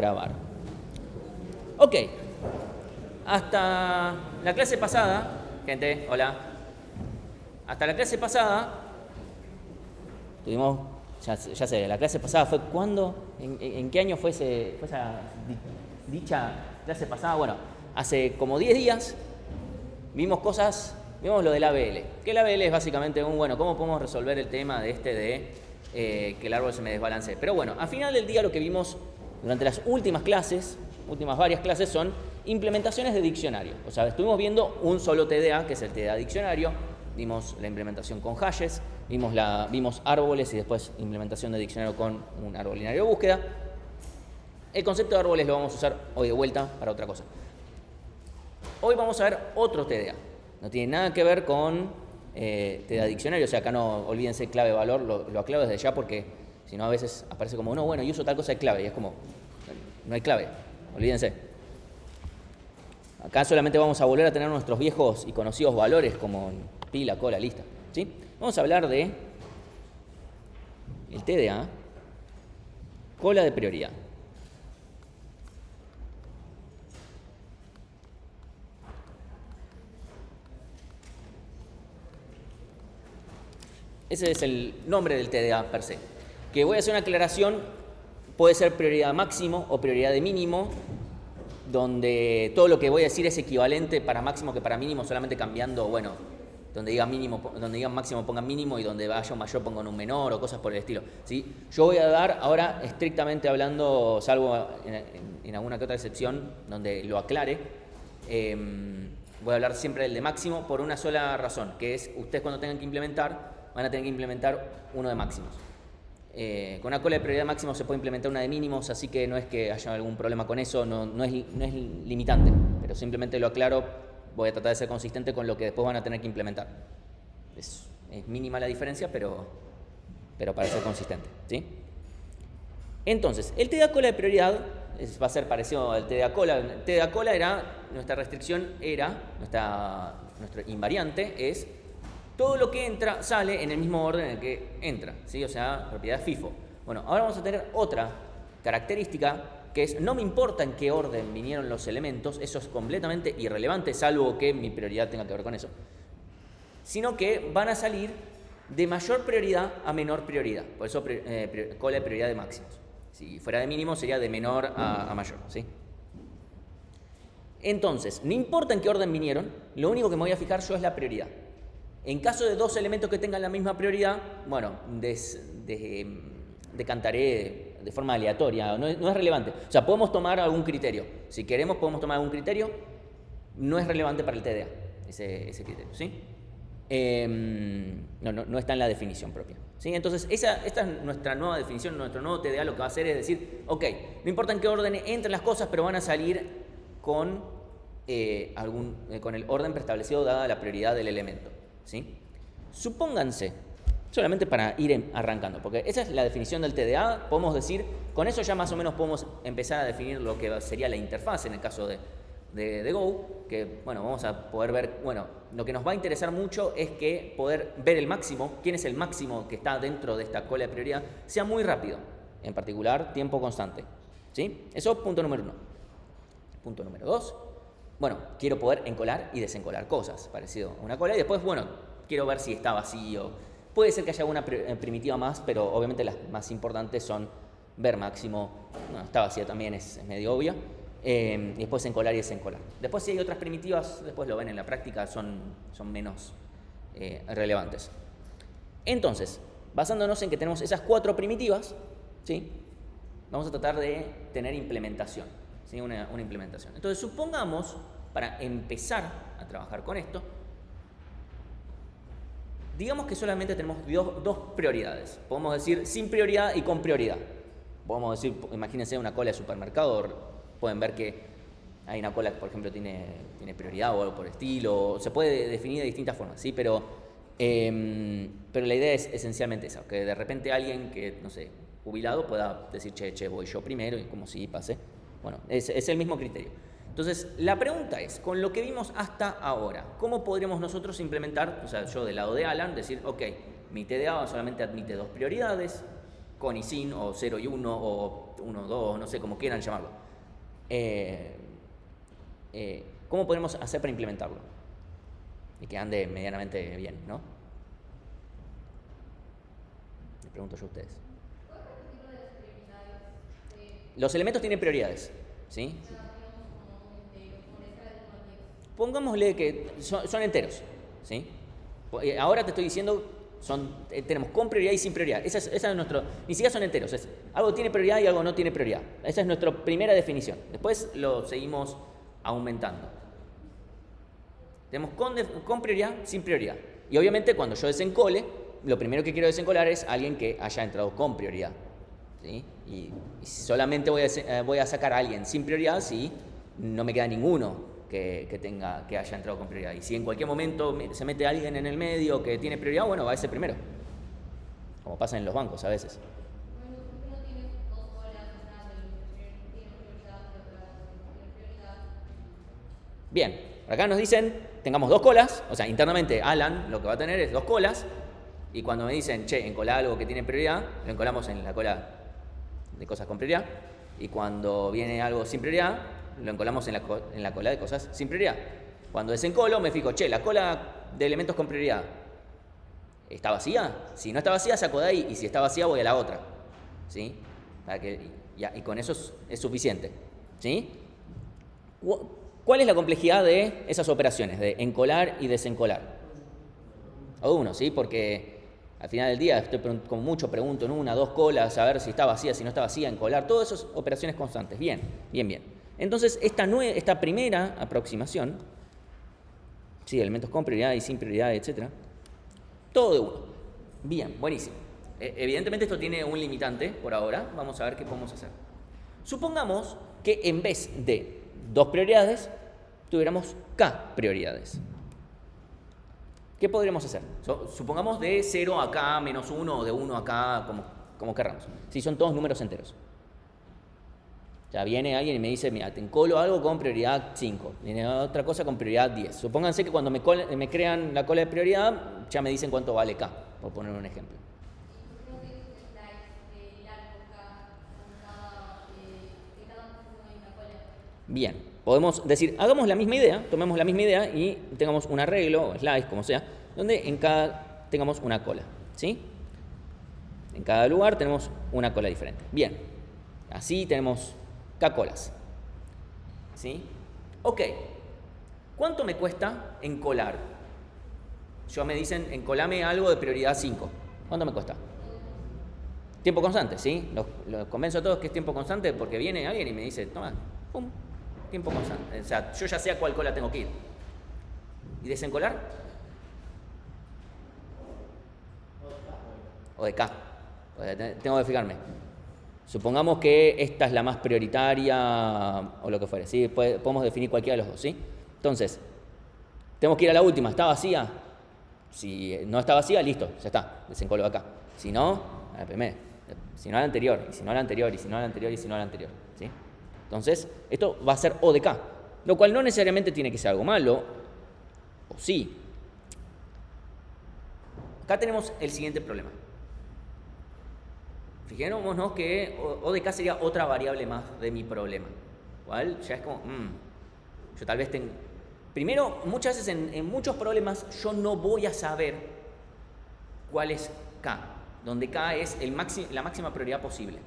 grabar. Ok, hasta la clase pasada, gente, hola. Hasta la clase pasada, tuvimos, ya sé, la clase pasada fue ¿cuándo? ¿En qué año fue esa dicha clase pasada? Bueno, hace como 10 días vimos lo del ABL. Que el ABL es básicamente ¿cómo podemos resolver el tema de que el árbol se me desbalancee? Pero bueno, al final del día lo que vimos durante las últimas varias clases, son implementaciones de diccionario. O sea, estuvimos viendo un solo TDA, que es el TDA diccionario, vimos la implementación con hashes, vimos árboles y después implementación de diccionario con un árbol binario de búsqueda. El concepto de árboles lo vamos a usar hoy de vuelta para otra cosa. Hoy vamos a ver otro TDA. No tiene nada que ver con TDA diccionario, o sea, acá no olvídense clave valor, lo aclaro desde ya porque si no a veces aparece como, no, bueno, yo uso tal cosa de clave y es como, no hay clave, olvídense. Acá solamente vamos a volver a tener nuestros viejos y conocidos valores como pila, cola, lista, ¿sí? Vamos a hablar de el TDA, cola de prioridad. Ese es el nombre del TDA per se. Que voy a hacer una aclaración, puede ser prioridad máximo o prioridad de mínimo, donde todo lo que voy a decir es equivalente para máximo que para mínimo, solamente cambiando, donde digan máximo pongan mínimo y donde vaya un mayor pongan un menor o cosas por el estilo, ¿sí? Yo voy a dar ahora estrictamente hablando, salvo en alguna que otra excepción donde lo aclare, voy a hablar siempre del de máximo por una sola razón, que es ustedes cuando tengan que implementar, van a tener que implementar uno de máximos. Con una cola de prioridad máximo se puede implementar una de mínimos, así que no es que haya algún problema con eso, no es limitante, pero simplemente lo aclaro, voy a tratar de ser consistente con lo que después van a tener que implementar. Es mínima la diferencia, pero para ser consistente, ¿sí? Entonces, el TDA cola de prioridad va a ser parecido al TDA cola. El TDA cola nuestra restricción nuestro invariante es todo lo que entra sale en el mismo orden en el que entra, ¿sí? O sea, propiedad FIFO. Bueno, ahora vamos a tener otra característica que es, no me importa en qué orden vinieron los elementos, eso es completamente irrelevante, salvo que mi prioridad tenga que ver con eso, sino que van a salir de mayor prioridad a menor prioridad, por eso cola de prioridad de máximos. Si fuera de mínimo sería de menor a mayor, ¿sí? Entonces, no importa en qué orden vinieron, lo único que me voy a fijar yo es la prioridad. En caso de dos elementos que tengan la misma prioridad, decantaré de forma aleatoria, no es relevante. O sea, podemos tomar algún criterio. Si queremos, podemos tomar algún criterio. No es relevante para el TDA, ese criterio, ¿sí? No está en la definición propia, ¿sí? Entonces, esta es nuestra nueva definición, nuestro nuevo TDA lo que va a hacer es decir, ok, no importa en qué orden entren las cosas, pero van a salir con el orden preestablecido dada la prioridad del elemento, ¿sí? Supónganse, solamente para ir arrancando, porque esa es la definición del TDA, podemos decir, con eso ya más o menos podemos empezar a definir lo que sería la interfaz en el caso de Go, que vamos a poder ver, lo que nos va a interesar mucho es que poder ver el máximo, quién es el máximo que está dentro de esta cola de prioridad, sea muy rápido, en particular tiempo constante, ¿sí? Eso es punto número 1. Punto número 2. Quiero poder encolar y desencolar cosas, parecido a una cola, y después, quiero ver si está vacío. Puede ser que haya una primitiva más, pero obviamente las más importantes son ver máximo, está vacía también, es medio obvia, y después encolar y desencolar. Después si hay otras primitivas, después lo ven en la práctica, son menos relevantes. Entonces, basándonos en que tenemos esas 4 primitivas, ¿sí? Vamos a tratar de tener implementación, ¿sí? Una implementación. Entonces, supongamos, para empezar a trabajar con esto, digamos que solamente tenemos dos prioridades. Podemos decir sin prioridad y con prioridad. Podemos decir, imagínense una cola de supermercado, pueden ver que hay una cola que, por ejemplo, tiene prioridad o algo por el estilo. Se puede definir de distintas formas, ¿sí? Pero la idea es esencialmente esa, que de repente alguien que, no sé, jubilado pueda decir, che, voy yo primero, y como si pase. Es el mismo criterio. Entonces, la pregunta es, con lo que vimos hasta ahora, ¿cómo podríamos nosotros implementar, o sea, yo del lado de Alan, decir, ok, mi TDA solamente admite 2 prioridades, con y sin, o 0 y 1, o 1, 2, no sé, como quieran llamarlo. ¿Cómo podemos hacer para implementarlo? Y que ande medianamente bien, ¿no? Les pregunto yo a ustedes. Los elementos tienen prioridades, ¿sí? Pongámosle que son enteros, ¿sí? Ahora te estoy diciendo, tenemos con prioridad y sin prioridad. Esa es nuestro, ni siquiera son enteros, algo tiene prioridad y algo no tiene prioridad. Esa es nuestra primera definición. Después lo seguimos aumentando. Tenemos con prioridad, sin prioridad. Y obviamente cuando yo desencole, lo primero que quiero desencolar es alguien que haya entrado con prioridad, ¿sí? Y solamente voy a sacar a alguien sin prioridad si no me queda ninguno que haya entrado con prioridad. Y si en cualquier momento se mete alguien en el medio que tiene prioridad, bueno, va ese primero. Como pasa en los bancos a veces. Bien, acá nos dicen, tengamos 2 colas, o sea, internamente Alan lo que va a tener es 2 colas, y cuando me dicen, che, encolá algo que tiene prioridad, lo encolamos en la cola de cosas con prioridad, y cuando viene algo sin prioridad, lo encolamos en la cola de cosas sin prioridad. Cuando desencolo, me fijo, che, la cola de elementos con prioridad, ¿está vacía? Si no está vacía, saco de ahí, y si está vacía, voy a la otra, ¿sí? Y con eso es suficiente, ¿sí? ¿Cuál es la complejidad de esas operaciones, de encolar y desencolar? O uno, ¿sí? Porque al final del día estoy con mucho pregunto en 1, 2 colas, a ver si está vacía, si no está vacía, encolar, todas esas operaciones constantes. Bien. Entonces, esta primera aproximación, sí, elementos con prioridad y sin prioridad, etc., todo de uno. Bien, buenísimo. Evidentemente esto tiene un limitante por ahora. Vamos a ver qué podemos hacer. Supongamos que en vez de 2 prioridades, tuviéramos K prioridades. ¿Qué podríamos hacer? Supongamos de 0 a K menos 1 o de 1 a K, como querramos. Si son todos números enteros. Ya viene alguien y me dice, mira, te encolo algo con prioridad 5. Viene otra cosa con prioridad 10. Supónganse que cuando me crean la cola de prioridad, ya me dicen cuánto vale K, por poner un ejemplo. Bien, podemos decir, hagamos la misma idea, tomemos la misma idea y tengamos un arreglo, o slice, como sea, donde en cada tengamos una cola, ¿sí? En cada lugar tenemos una cola diferente. Bien, así tenemos K colas, ¿sí? Ok, ¿cuánto me cuesta encolar? Me dicen, encolame algo de prioridad 5. ¿Cuánto me cuesta? Tiempo constante, ¿sí? Los convenzo a todos que es tiempo constante porque viene alguien y me dice, toma, pum, tiempo constante. O sea, yo ya sé a cuál cola tengo que ir. ¿Y desencolar? O de K. Tengo que fijarme. Supongamos que esta es la más prioritaria o lo que fuere, ¿sí? Podemos definir cualquiera de los dos, ¿sí? Entonces, tenemos que ir a la última. ¿Está vacía? Si no está vacía, listo, ya está. Desencolo acá. Si no, a la primera. Si no a la anterior, y si no a la anterior, y si no a la anterior, y si no a la anterior, ¿sí? Entonces, esto va a ser O de K, lo cual no necesariamente tiene que ser algo malo, o sí. Acá tenemos el siguiente problema. Fijémonos que O de K sería otra variable más de mi problema. ¿Cuál? Ya es como, yo tal vez tengo... Primero, muchas veces en muchos problemas yo no voy a saber cuál es K, donde K es la máxima prioridad posible.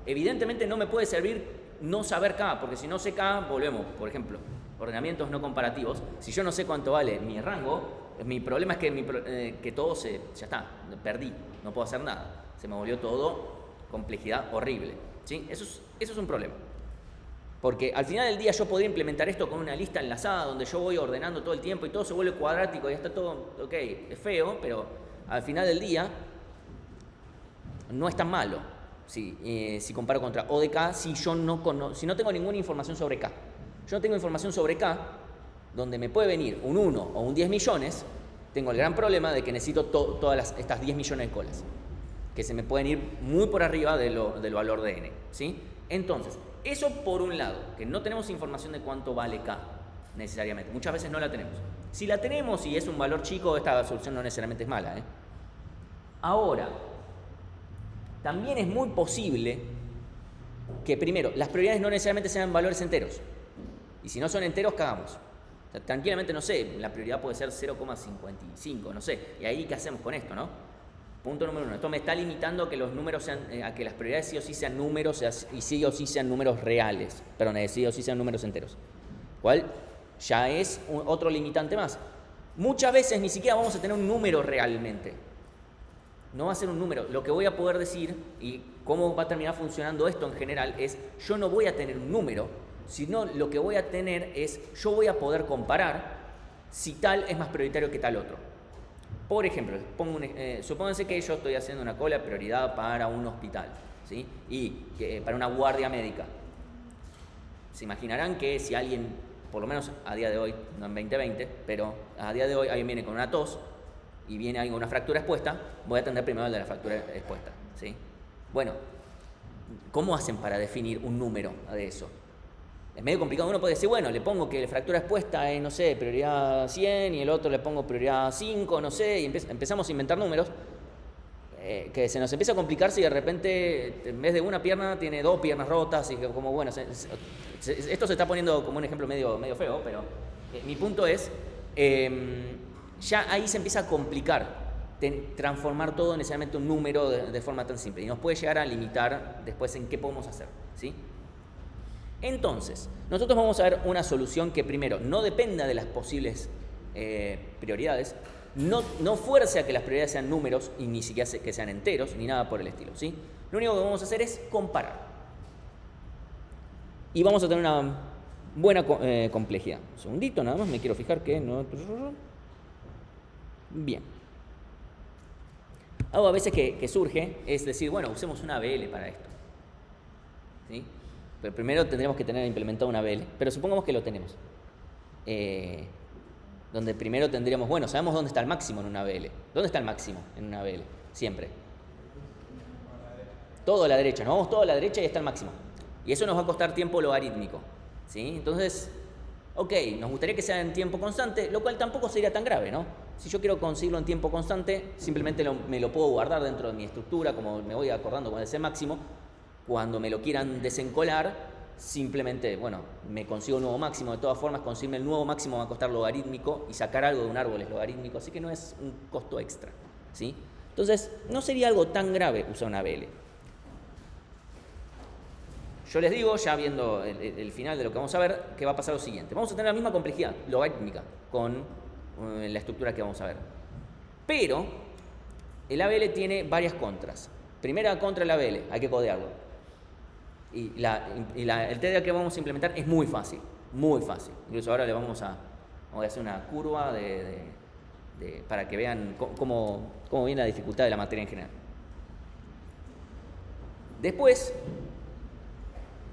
Evidentemente no me puede servir no saber K, porque si no sé K, volvemos, por ejemplo, ordenamientos no comparativos. Si yo no sé cuánto vale mi rango, mi problema es que todo ya está, perdí, no puedo hacer nada. Se me volvió todo complejidad horrible, ¿sí? Eso es un problema. Porque al final del día yo podría implementar esto con una lista enlazada donde yo voy ordenando todo el tiempo y todo se vuelve cuadrático y está todo, ok, es feo, pero al final del día no es tan malo si comparo contra O de K si no tengo ninguna información sobre K. Yo no tengo información sobre K, donde me puede venir un 1 o un 10 millones, tengo el gran problema de que necesito todas estas 10 millones de colas, que se me pueden ir muy por arriba del valor de n, ¿sí? Entonces, eso por un lado, que no tenemos información de cuánto vale K necesariamente. Muchas veces no la tenemos. Si la tenemos y es un valor chico, esta solución no necesariamente es mala, ¿eh? Ahora, también es muy posible que primero, las prioridades no necesariamente sean valores enteros. Y si no son enteros, cagamos. O sea, tranquilamente, no sé, la prioridad puede ser 0,55, no sé. Y ahí, ¿qué hacemos con esto, no? Punto número 1. Esto me está limitando a que los números sean, a que las prioridades sí o sí sean números y sí o sí sean números reales. Perdón, sí o sí sean números enteros. ¿Cuál? Ya es otro limitante más. Muchas veces ni siquiera vamos a tener un número realmente. No va a ser un número. Lo que voy a poder decir y cómo va a terminar funcionando esto en general es, yo no voy a tener un número, sino lo que voy a tener es, yo voy a poder comparar si tal es más prioritario que tal otro. Por ejemplo, supónganse que yo estoy haciendo una cola de prioridad para un hospital, ¿sí? Y para una guardia médica. Se imaginarán que si alguien, por lo menos a día de hoy, no en 2020, pero a día de hoy alguien viene con una tos y viene alguien con una fractura expuesta, voy a atender primero el de la fractura expuesta, ¿sí? Bueno, ¿cómo hacen para definir un número de eso? Es medio complicado. Uno puede decir, bueno, le pongo que la fractura expuesta es, no sé, prioridad 100 y el otro le pongo prioridad 5, no sé, y empezamos a inventar números que se nos empieza a complicar si de repente en vez de una pierna tiene 2 piernas rotas y como, bueno, esto se está poniendo como un ejemplo medio feo, pero mi punto es, ya ahí se empieza a complicar transformar todo en necesariamente un número de forma tan simple y nos puede llegar a limitar después en qué podemos hacer, ¿sí? Entonces, nosotros vamos a ver una solución que primero no dependa de las posibles prioridades, no fuerce a que las prioridades sean números y ni siquiera que sean enteros, ni nada por el estilo, ¿sí? Lo único que vamos a hacer es comparar. Y vamos a tener una buena complejidad. Un segundito, nada más, me quiero fijar que no... Bien. Algo a veces que surge es decir, bueno, usemos una ABL para esto, ¿sí? Pero primero tendremos que tener implementado una ABL, pero supongamos que lo tenemos. Donde primero tendríamos, bueno, sabemos dónde está el máximo en una ABL. ¿Dónde está el máximo en una ABL? Siempre. Todo a la derecha, nos vamos todo a la derecha y está el máximo. Y eso nos va a costar tiempo logarítmico, ¿sí? Entonces, ok, nos gustaría que sea en tiempo constante, lo cual tampoco sería tan grave, ¿no? Si yo quiero conseguirlo en tiempo constante, simplemente me lo puedo guardar dentro de mi estructura, como me voy acordando con ese máximo. Cuando me lo quieran desencolar, simplemente, bueno, me consigo un nuevo máximo. De todas formas, conseguirme el nuevo máximo va a costar logarítmico y sacar algo de un árbol es logarítmico, así que no es un costo extra, ¿sí? Entonces, no sería algo tan grave usar una ABL. Yo les digo, ya viendo el final de lo que vamos a ver, que va a pasar lo siguiente. Vamos a tener la misma complejidad logarítmica con la estructura que vamos a ver. Pero el ABL tiene varias contras. Primera contra del ABL, hay que codearlo. Y el TDA que vamos a implementar es muy fácil, muy fácil. Incluso ahora voy a hacer una curva para que vean cómo viene la dificultad de la materia en general. Después,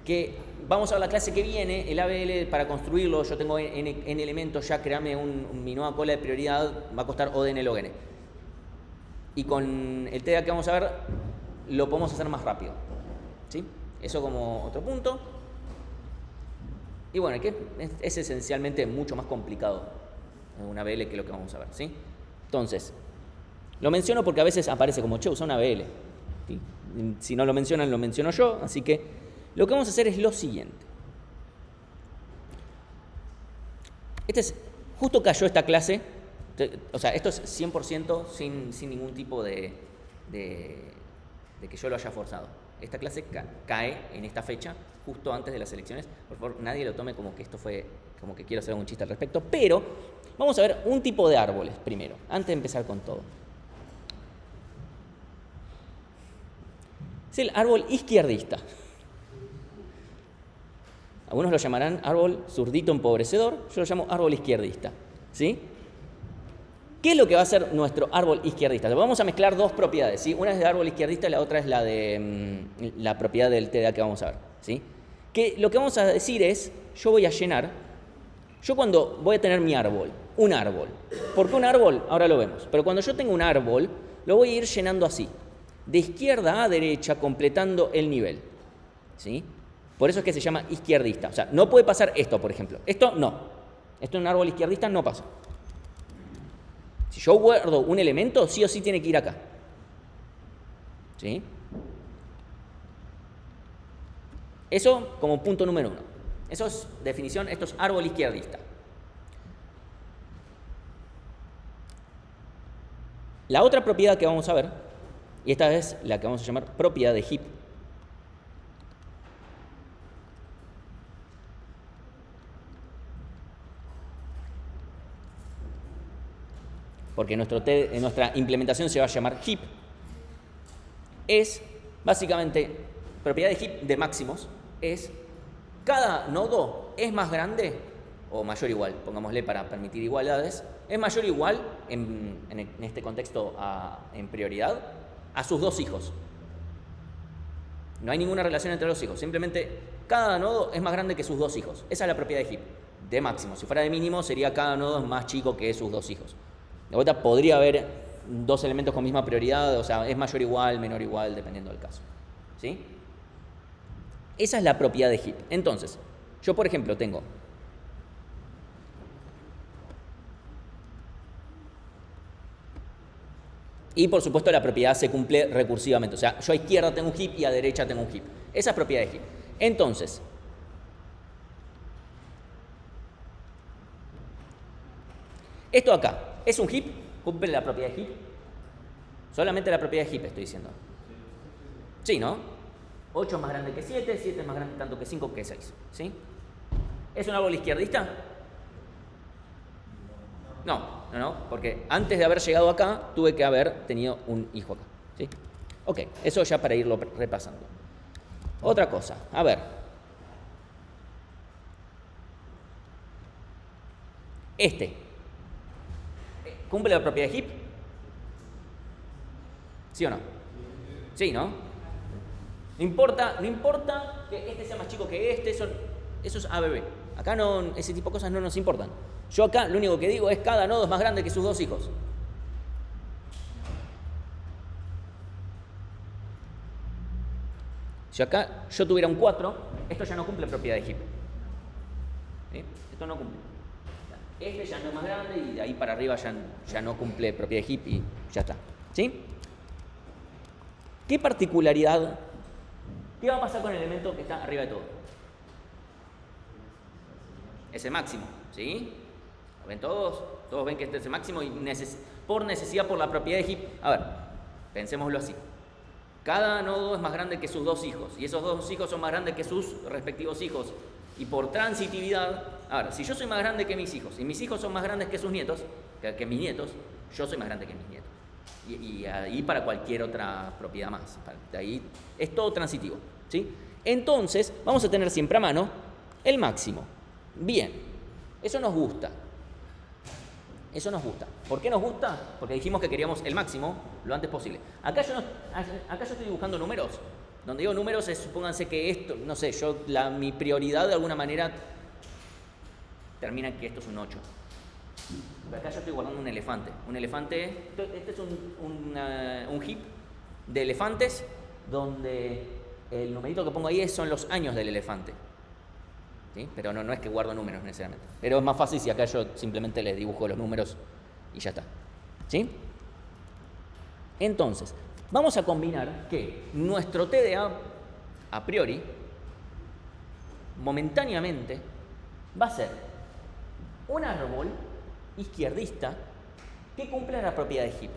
que vamos a ver la clase que viene, el ABL para construirlo, yo tengo en elementos ya, crearme mi nueva cola de prioridad, va a costar O de n log n. Y con el TDA que vamos a ver, lo podemos hacer más rápido, ¿sí? Eso como otro punto. Y bueno, que es esencialmente mucho más complicado una ABL que lo que vamos a ver, ¿sí? Entonces, lo menciono porque a veces aparece como, che, usa una ABL, ¿sí? Si no lo mencionan, lo menciono yo, así que lo que vamos a hacer es lo siguiente. Justo cayó esta clase, o sea, esto es 100% sin ningún tipo de que yo lo haya forzado. Esta clase cae en esta fecha, justo antes de las elecciones. Por favor, nadie lo tome como que esto fue, como que quiero hacer un chiste al respecto. Pero vamos a ver un tipo de árboles primero, antes de empezar con todo. Es el árbol izquierdista. Algunos lo llamarán árbol zurdito empobrecedor, yo lo llamo árbol izquierdista, ¿sí? ¿Qué es lo que va a ser nuestro árbol izquierdista? Vamos a mezclar dos propiedades, ¿sí? Una es del árbol izquierdista y la otra es la propiedad del TDA que vamos a ver, ¿sí? Que lo que vamos a decir es, yo voy a llenar, yo cuando voy a tener mi árbol, un árbol. ¿Por qué un árbol? Ahora lo vemos. Pero cuando yo tengo un árbol, lo voy a ir llenando así, de izquierda a derecha, completando el nivel, ¿sí? Por eso es que se llama izquierdista. O sea, no puede pasar esto, por ejemplo. Esto no. Esto en un árbol izquierdista no pasa. Si yo guardo un elemento, sí o sí tiene que ir acá. ¿Sí? Eso como punto número 1. Eso es definición, esto es árbol izquierdista. La otra propiedad que vamos a ver, y esta es la que vamos a llamar propiedad de Heap, porque nuestra implementación se va a llamar Heap, es básicamente propiedad de Heap de máximos, es cada nodo es más grande o mayor o igual, pongámosle para permitir igualdades, es mayor o igual en este contexto en prioridad a sus dos hijos. No hay ninguna relación entre los hijos, simplemente cada nodo es más grande que sus dos hijos. Esa es la propiedad de Heap, de máximo. Si fuera de mínimo sería cada nodo es más chico que sus dos hijos. De vuelta podría haber dos elementos con misma prioridad, o sea, es mayor o igual, menor o igual, dependiendo del caso. ¿Sí? Esa es la propiedad de Heap. Entonces, yo por ejemplo tengo y por supuesto la propiedad se cumple recursivamente. O sea, yo a izquierda tengo un heap y a derecha tengo un heap. Esa es propiedad de heap. Entonces, esto acá, ¿es un heap? ¿Cumple la propiedad de heap? Solamente la propiedad de heap estoy diciendo. Sí, ¿no? 8 es más grande que 7, 7 es más grande tanto que 5 que 6. ¿Sí? ¿Es un árbol izquierdista? No, porque antes de haber llegado acá, tuve que haber tenido un hijo acá. ¿Sí? Ok, eso ya para irlo repasando. Otra cosa, a ver. ¿Cumple la propiedad de heap? ¿Sí o no? Sí, ¿no? No importa que este sea más chico que este, eso es ABB. Acá no, ese tipo de cosas no nos importan. Yo acá lo único que digo es cada nodo es más grande que sus dos hijos. Si acá yo tuviera un 4, esto ya no cumple propiedad de heap. ¿Sí? Esto no cumple. Este ya no es más grande y de ahí para arriba ya no cumple propiedad de heap y ya está. ¿Sí? ¿Qué particularidad? ¿Qué va a pasar con el elemento que está arriba de todo? Ese máximo, ¿sí? ¿Lo ven todos? Todos ven que este es el máximo y por necesidad, por la propiedad de heap. A ver, pensémoslo así. Cada nodo es más grande que sus dos hijos y esos dos hijos son más grandes que sus respectivos hijos. Y por transitividad, a ver, si yo soy más grande que mis hijos y mis hijos son más grandes que sus nietos, que mis nietos, yo soy más grande que mis nietos. Y ahí para cualquier otra propiedad más. De ahí es todo transitivo, ¿sí? Entonces, vamos a tener siempre a mano el máximo. Bien, eso nos gusta. Eso nos gusta. ¿Por qué nos gusta? Porque dijimos que queríamos el máximo lo antes posible. Acá yo estoy dibujando números. Donde digo números es, supónganse que esto, no sé, mi prioridad de alguna manera termina en que esto es un 8. Pero acá yo estoy guardando un elefante. Un elefante, este es un heap de elefantes donde el numerito que pongo ahí son los años del elefante. ¿Sí? Pero no es que guardo números necesariamente. Pero es más fácil si acá yo simplemente les dibujo los números y ya está. ¿Sí? Entonces, vamos a combinar que nuestro TDA, a priori, momentáneamente, va a ser un árbol izquierdista que cumpla la propiedad de heap.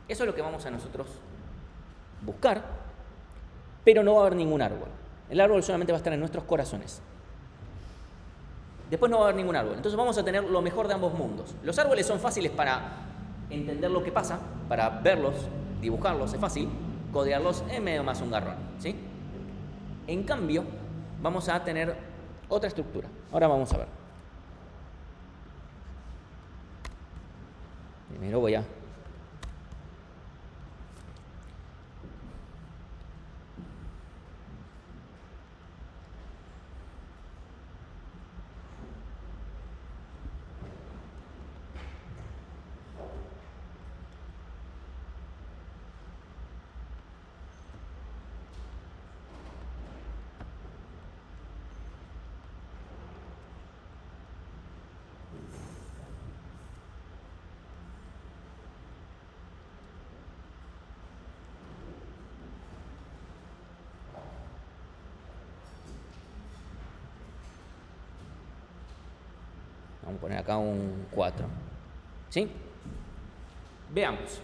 Eso es lo que vamos a nosotros buscar, pero no va a haber ningún árbol. El árbol solamente va a estar en nuestros corazones. Después no va a haber ningún árbol. Entonces vamos a tener lo mejor de ambos mundos. Los árboles son fáciles para entender lo que pasa, para verlos, dibujarlos, es fácil. Codearlos es medio más un garrón, ¿sí? En cambio, vamos a tener otra estructura. Ahora vamos a ver. Primero voy a... Vamos a poner acá un 4. ¿Sí? Veamos.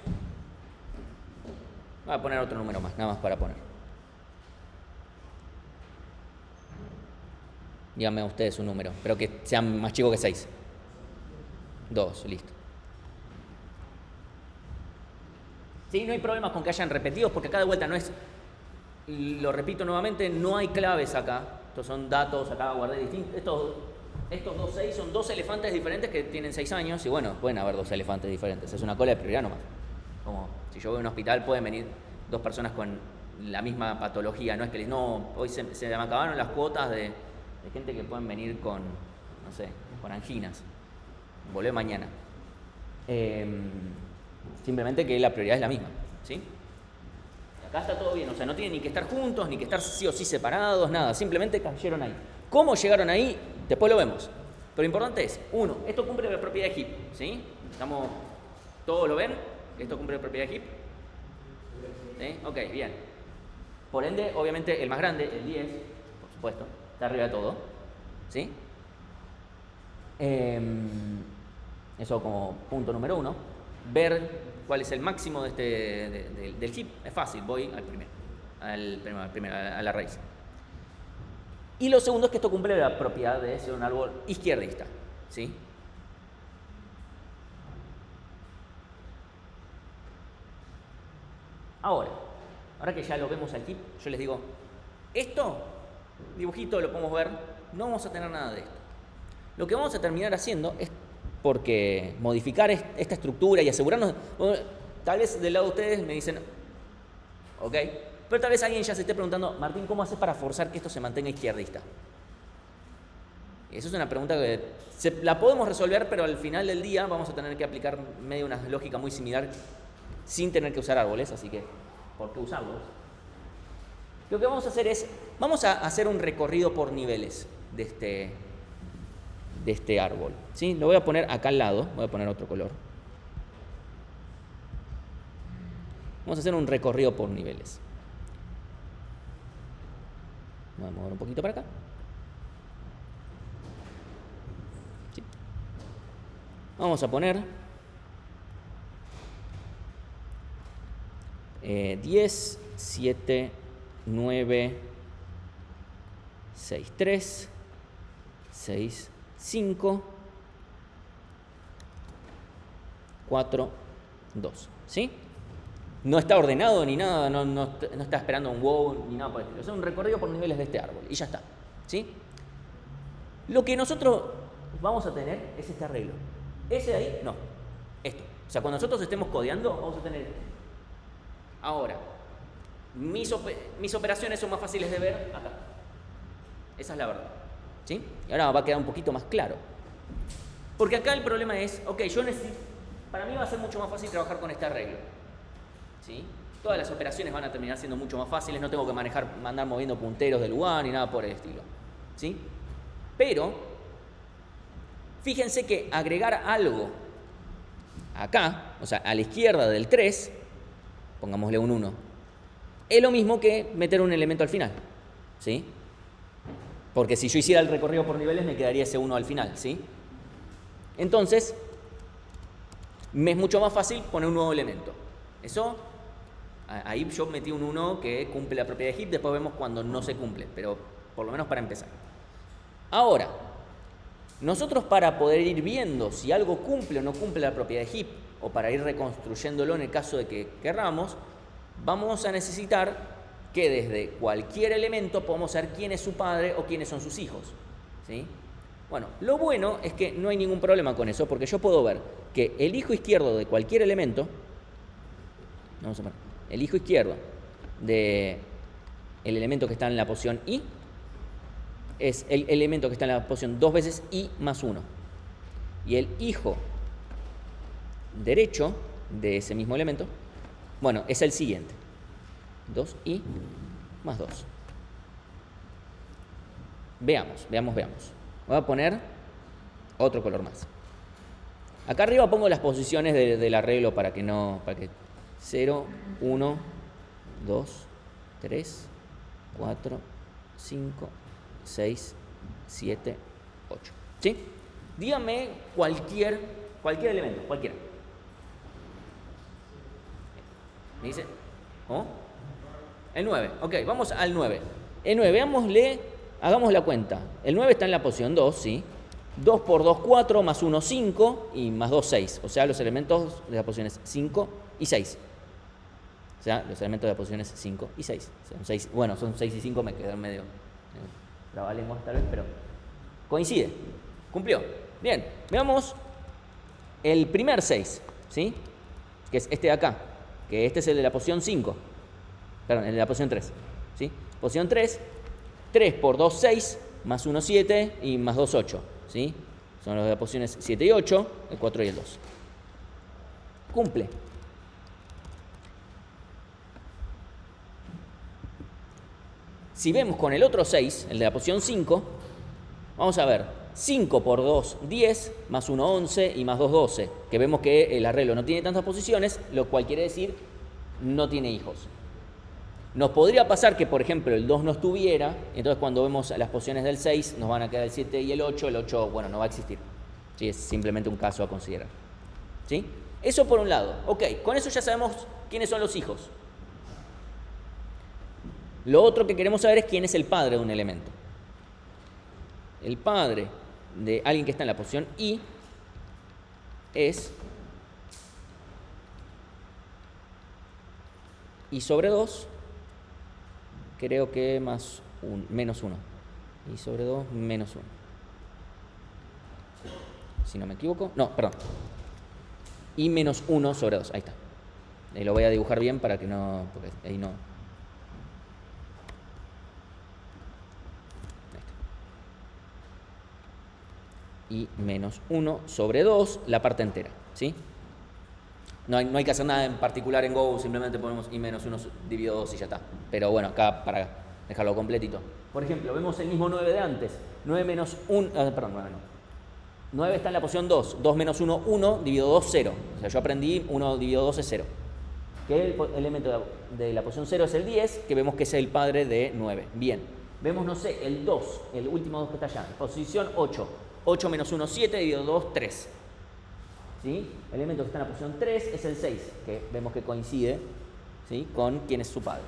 Voy a poner otro número más, nada más para poner. Díganme ustedes un número, pero que sea más chico que 6. 2, listo. Sí, no hay problemas con que hayan repetidos, porque acá de vuelta no es, lo repito nuevamente, no hay claves acá. Estos son datos, acá guardé distintos. Estos 2 6 son 2 elefantes diferentes que tienen 6 años, y bueno, pueden haber 2 elefantes diferentes. Es una cola de prioridad nomás. Como si yo voy a un hospital, pueden venir 2 personas con la misma patología. No es que hoy se me acabaron las cuotas de gente que pueden venir con, no sé, con anginas. Volvé mañana. Simplemente que la prioridad es la misma, ¿sí? Acá está todo bien, o sea, no tienen ni que estar juntos, ni que estar sí o sí separados, nada. Simplemente cayeron ahí. ¿Cómo llegaron ahí? Después lo vemos. Pero lo importante es, 1, esto cumple la propiedad de heap, ¿sí? ¿Todos lo ven? ¿Esto cumple la propiedad de heap? ¿Sí? Ok, bien. Por ende, obviamente, el más grande, el 10, por supuesto, está arriba de todo, ¿sí? Eso como punto número 1. Ver cuál es el máximo del heap es fácil, voy a la raíz. Y lo segundo es que esto cumple la propiedad de ser un árbol izquierdista, ¿sí? Ahora que ya lo vemos al heap, yo les digo, esto, dibujito, lo podemos ver, no vamos a tener nada de esto. Lo que vamos a terminar haciendo es porque modificar esta estructura y asegurarnos, tal vez del lado de ustedes me dicen, ok, pero tal vez alguien ya se esté preguntando, Martín, ¿cómo haces para forzar que esto se mantenga izquierdista? Y eso es una pregunta que la podemos resolver, pero al final del día vamos a tener que aplicar medio una lógica muy similar sin tener que usar árboles, así que, ¿por qué usarlos? Lo que vamos a hacer es, vamos a hacer un recorrido por niveles de este árbol, ¿sí? Lo voy a poner acá al lado, voy a poner otro color. Vamos a hacer un recorrido por niveles. Voy a mover un poquito para acá. ¿Sí? Vamos a poner 10, 7, 9, 6, 3, 6, 5, 4, 2. ¿Sí? No está ordenado ni nada, no está esperando un wow ni nada por el estilo. Es un recorrido por niveles de este árbol y ya está. ¿Sí? Lo que nosotros vamos a tener es este arreglo. Ese de ahí, no. Esto. O sea, cuando nosotros estemos codeando, vamos a tener esto. Ahora, mis operaciones son más fáciles de ver acá. Esa es la verdad. ¿Sí? Y ahora va a quedar un poquito más claro. Porque acá el problema es, ok, para mí va a ser mucho más fácil trabajar con este arreglo. ¿Sí? Todas las operaciones van a terminar siendo mucho más fáciles, no tengo que andar moviendo punteros de lugar ni nada por el estilo. ¿Sí? Pero, fíjense que agregar algo acá, o sea, a la izquierda del 3, pongámosle un 1, es lo mismo que meter un elemento al final. ¿Sí? Porque si yo hiciera el recorrido por niveles, me quedaría ese 1 al final, ¿sí? Entonces, me es mucho más fácil poner un nuevo elemento. Eso, ahí yo metí un 1 que cumple la propiedad de heap, después vemos cuando no se cumple, pero por lo menos para empezar. Ahora, nosotros para poder ir viendo si algo cumple o no cumple la propiedad de heap, o para ir reconstruyéndolo en el caso de que querramos, vamos a necesitar que desde cualquier elemento podamos saber quién es su padre o quiénes son sus hijos. ¿Sí? Bueno, lo bueno es que no hay ningún problema con eso, porque yo puedo ver que el hijo izquierdo de cualquier elemento, vamos a ver, el hijo izquierdo del elemento que está en la posición I es el elemento que está en la posición 2 veces I más 1. Y el hijo derecho de ese mismo elemento, bueno, es el siguiente. 2i más 2. Veamos. Voy a poner otro color más. Acá arriba pongo las posiciones del arreglo para que 0, 1, 2, 3, 4, 5, 6, 7, 8. ¿Sí? Dígame cualquier elemento, cualquiera. ¿Me dice? ¿Cómo? El 9. Ok, vamos al 9. El 9, hagamos la cuenta. El 9 está en la posición 2, ¿sí? 2 por 2, 4, más 1, 5 y más 2, 6. O sea, los elementos de las posiciones 5 y 6. O sea, los elementos de las posiciones 5 y 6. Son 6. Bueno, son 6 y 5, me quedé medio trabalenguas tal vez, pero coincide. Cumplió. Bien, veamos el primer 6, ¿sí? Que es este de acá. Que este es el de la posición 5. Perdón, el de la posición 3. ¿Sí? Posición 3, 3 por 2, 6, más 1, 7 y más 2, 8. ¿Sí? Son los de las posiciones 7 y 8, el 4 y el 2. Cumple. Si vemos con el otro 6, el de la posición 5, vamos a ver 5 por 2, 10, más 1, 11 y más 2, 12. Que vemos que el arreglo no tiene tantas posiciones, lo cual quiere decir no tiene hijos. Nos podría pasar que, por ejemplo, el 2 no estuviera, entonces cuando vemos las posiciones del 6 nos van a quedar el 7 y el 8, bueno, no va a existir. ¿Sí? Es simplemente un caso a considerar. ¿Sí? Eso por un lado. Ok, con eso ya sabemos quiénes son los hijos. Lo otro que queremos saber es quién es el padre de un elemento. El padre de alguien que está en la posición I es I sobre 2, creo que menos 1. I sobre 2 menos 1. Si no me equivoco. No, perdón. I menos 1 sobre 2. Ahí está. Lo voy a dibujar bien para que no... porque ahí no... I menos 1 sobre 2, la parte entera, ¿sí? No hay que hacer nada en particular en Go, simplemente ponemos I menos 1 dividido 2 y ya está. Pero bueno, acá para dejarlo completito. Por ejemplo, vemos el mismo 9 de antes. 9 menos 1, perdón, 9 no. 9 está en la posición 2. 2 menos 1, 1, dividido 2, 0. O sea, yo aprendí 1 dividido 2 es 0. Que el elemento de la posición 0 es el 10, que vemos que es el padre de 9. Bien. Vemos, no sé, el 2, el último 2 que está allá. Posición 8. 8 menos 1, 7, dividido 2, 3. ¿Sí? El elemento que está en la posición 3 es el 6, que vemos que coincide, ¿sí?, con quién es su padre.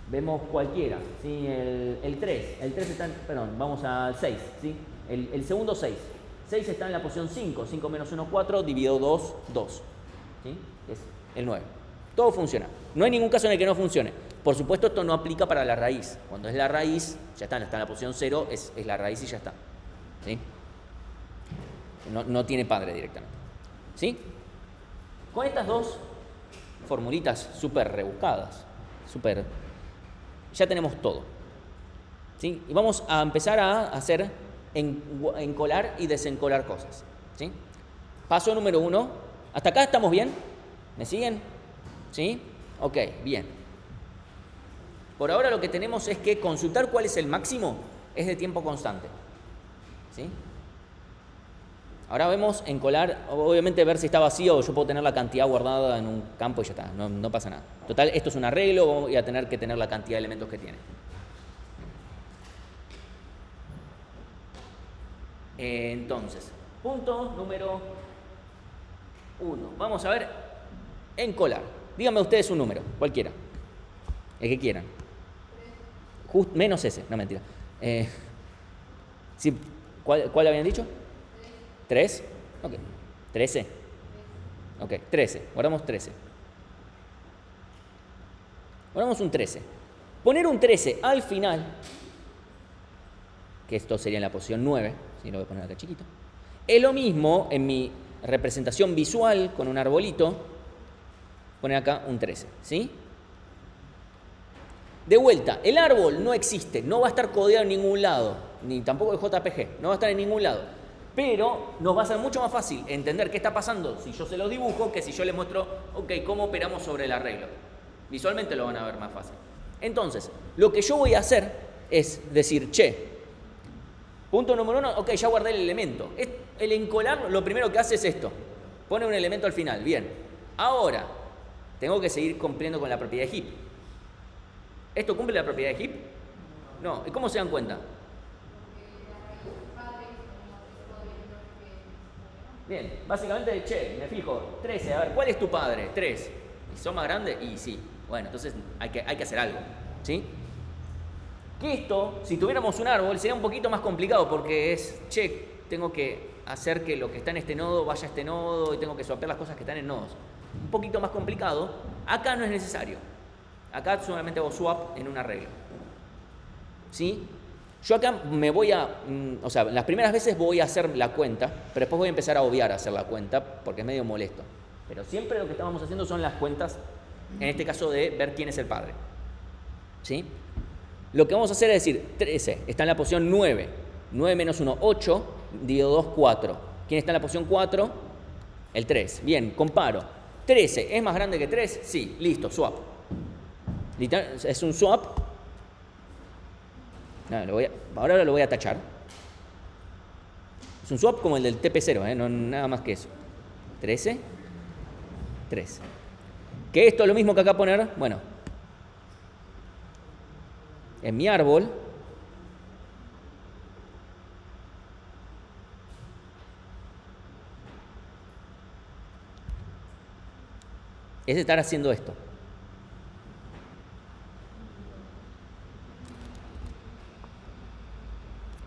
Vemos cualquiera, ¿sí? El 3 está en, perdón, vamos al 6, ¿sí? El segundo 6. 6 está en la posición 5, 5 menos 1, 4, dividido 2, 2. ¿Sí? Es el 9. Todo funciona. No hay ningún caso en el que no funcione. Por supuesto, esto no aplica para la raíz. Cuando es la raíz, ya está en la posición 0, es la raíz y ya está. ¿Sí? No tiene padre directamente. ¿Sí? Con estas dos formulitas súper rebuscadas, ya tenemos todo. ¿Sí? Y vamos a empezar a hacer encolar y desencolar cosas. ¿Sí? Paso número 1. ¿Hasta acá estamos bien? ¿Me siguen? ¿Sí? Ok, bien. Por ahora lo que tenemos es que consultar cuál es el máximo es de tiempo constante. ¿Sí? Ahora vemos encolar, obviamente ver si está vacío, yo puedo tener la cantidad guardada en un campo y ya está, no pasa nada. Total, esto es un arreglo, voy a tener que tener la cantidad de elementos que tiene. Entonces, punto número 1. Vamos a ver encolar. Díganme ustedes un número, cualquiera, el que quieran. Menos ese, no mentira. Sí, ¿cuál habían dicho? 3. Ok. 13. Ok, 13. Guardamos 13. Guardamos un 13. Poner un 13 al final, que esto sería en la posición 9, si lo voy a poner acá chiquito, es lo mismo en mi representación visual con un arbolito, poner acá un 13, ¿sí? De vuelta, el árbol no existe, no va a estar codeado en ningún lado, ni tampoco el JPG, no va a estar en ningún lado. Pero nos va a ser mucho más fácil entender qué está pasando si yo se los dibujo que si yo les muestro, ok, cómo operamos sobre el arreglo. Visualmente lo van a ver más fácil. Entonces, lo que yo voy a hacer es decir, punto número 1, ok, ya guardé el elemento. El encolar lo primero que hace es esto, pone un elemento al final, bien. Ahora, tengo que seguir cumpliendo con la propiedad de heap. ¿Esto cumple la propiedad de heap? No. ¿Y cómo se dan cuenta? Bien, básicamente, che, me fijo, 13, a ver, ¿cuál es tu padre? 3. ¿Y son más grandes? Y sí. Bueno, entonces hay que hacer algo, ¿sí? Que esto, si tuviéramos un árbol, sería un poquito más complicado porque es, che, tengo que hacer que lo que está en este nodo vaya a este nodo y tengo que swapear las cosas que están en nodos. Un poquito más complicado. Acá no es necesario. Acá solamente hago swap en un arreglo. ¿Sí? Yo acá me voy a, o sea, las primeras veces voy a hacer la cuenta, pero después voy a empezar a obviar a hacer la cuenta porque es medio molesto. Pero siempre lo que estamos haciendo son las cuentas, en este caso de ver quién es el padre. ¿Sí? Lo que vamos a hacer es decir, 13 está en la posición 9. 9 menos 1, 8, dividido 2, 4. ¿Quién está en la posición 4? El 3. Bien, comparo. 13, ¿es más grande que 3? Sí, listo, swap. Es un swap. No, ahora lo voy a tachar. Es un swap como el del TP0, no nada más que eso. 13, 3. ¿Qué esto es lo mismo que acá poner? Bueno, en mi árbol es estar haciendo esto.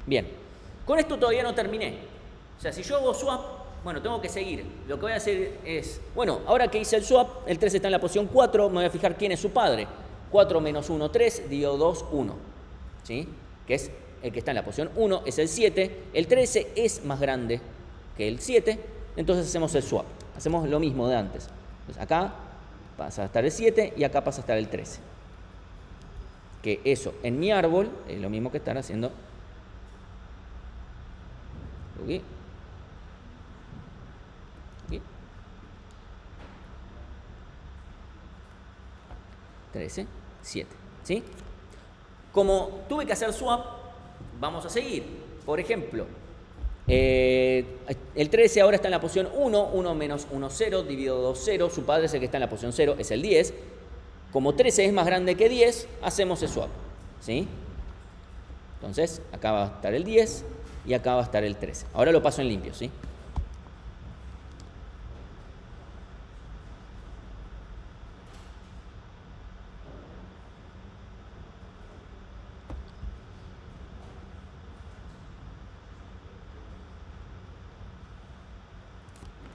Bien, con esto todavía no terminé. O sea, si yo hago swap, bueno, tengo que seguir. Lo que voy a hacer es, bueno, ahora que hice el swap, el 3 está en la posición 4, me voy a fijar quién es su padre. 4 menos 1, 3, dividido 2, 1. ¿Sí? Que es el que está en la posición 1, es el 7. El 13 es más grande que el 7, entonces hacemos el swap. Hacemos lo mismo de antes. Entonces acá pasa a estar el 7 y acá pasa a estar el 13. Que eso en mi árbol es lo mismo que estar haciendo aquí. Aquí. 13, 7. ¿Sí? Como tuve que hacer swap, vamos a seguir. Por ejemplo, el 13 ahora está en la posición 1, 1 menos 1, 0, dividido 2, 0. Su padre es el que está en la posición 0, es el 10. Como 13 es más grande que 10, hacemos el swap. ¿Sí? Entonces, acá va a estar el 10 y acá va a estar el 13. Ahora lo paso en limpio, ¿sí?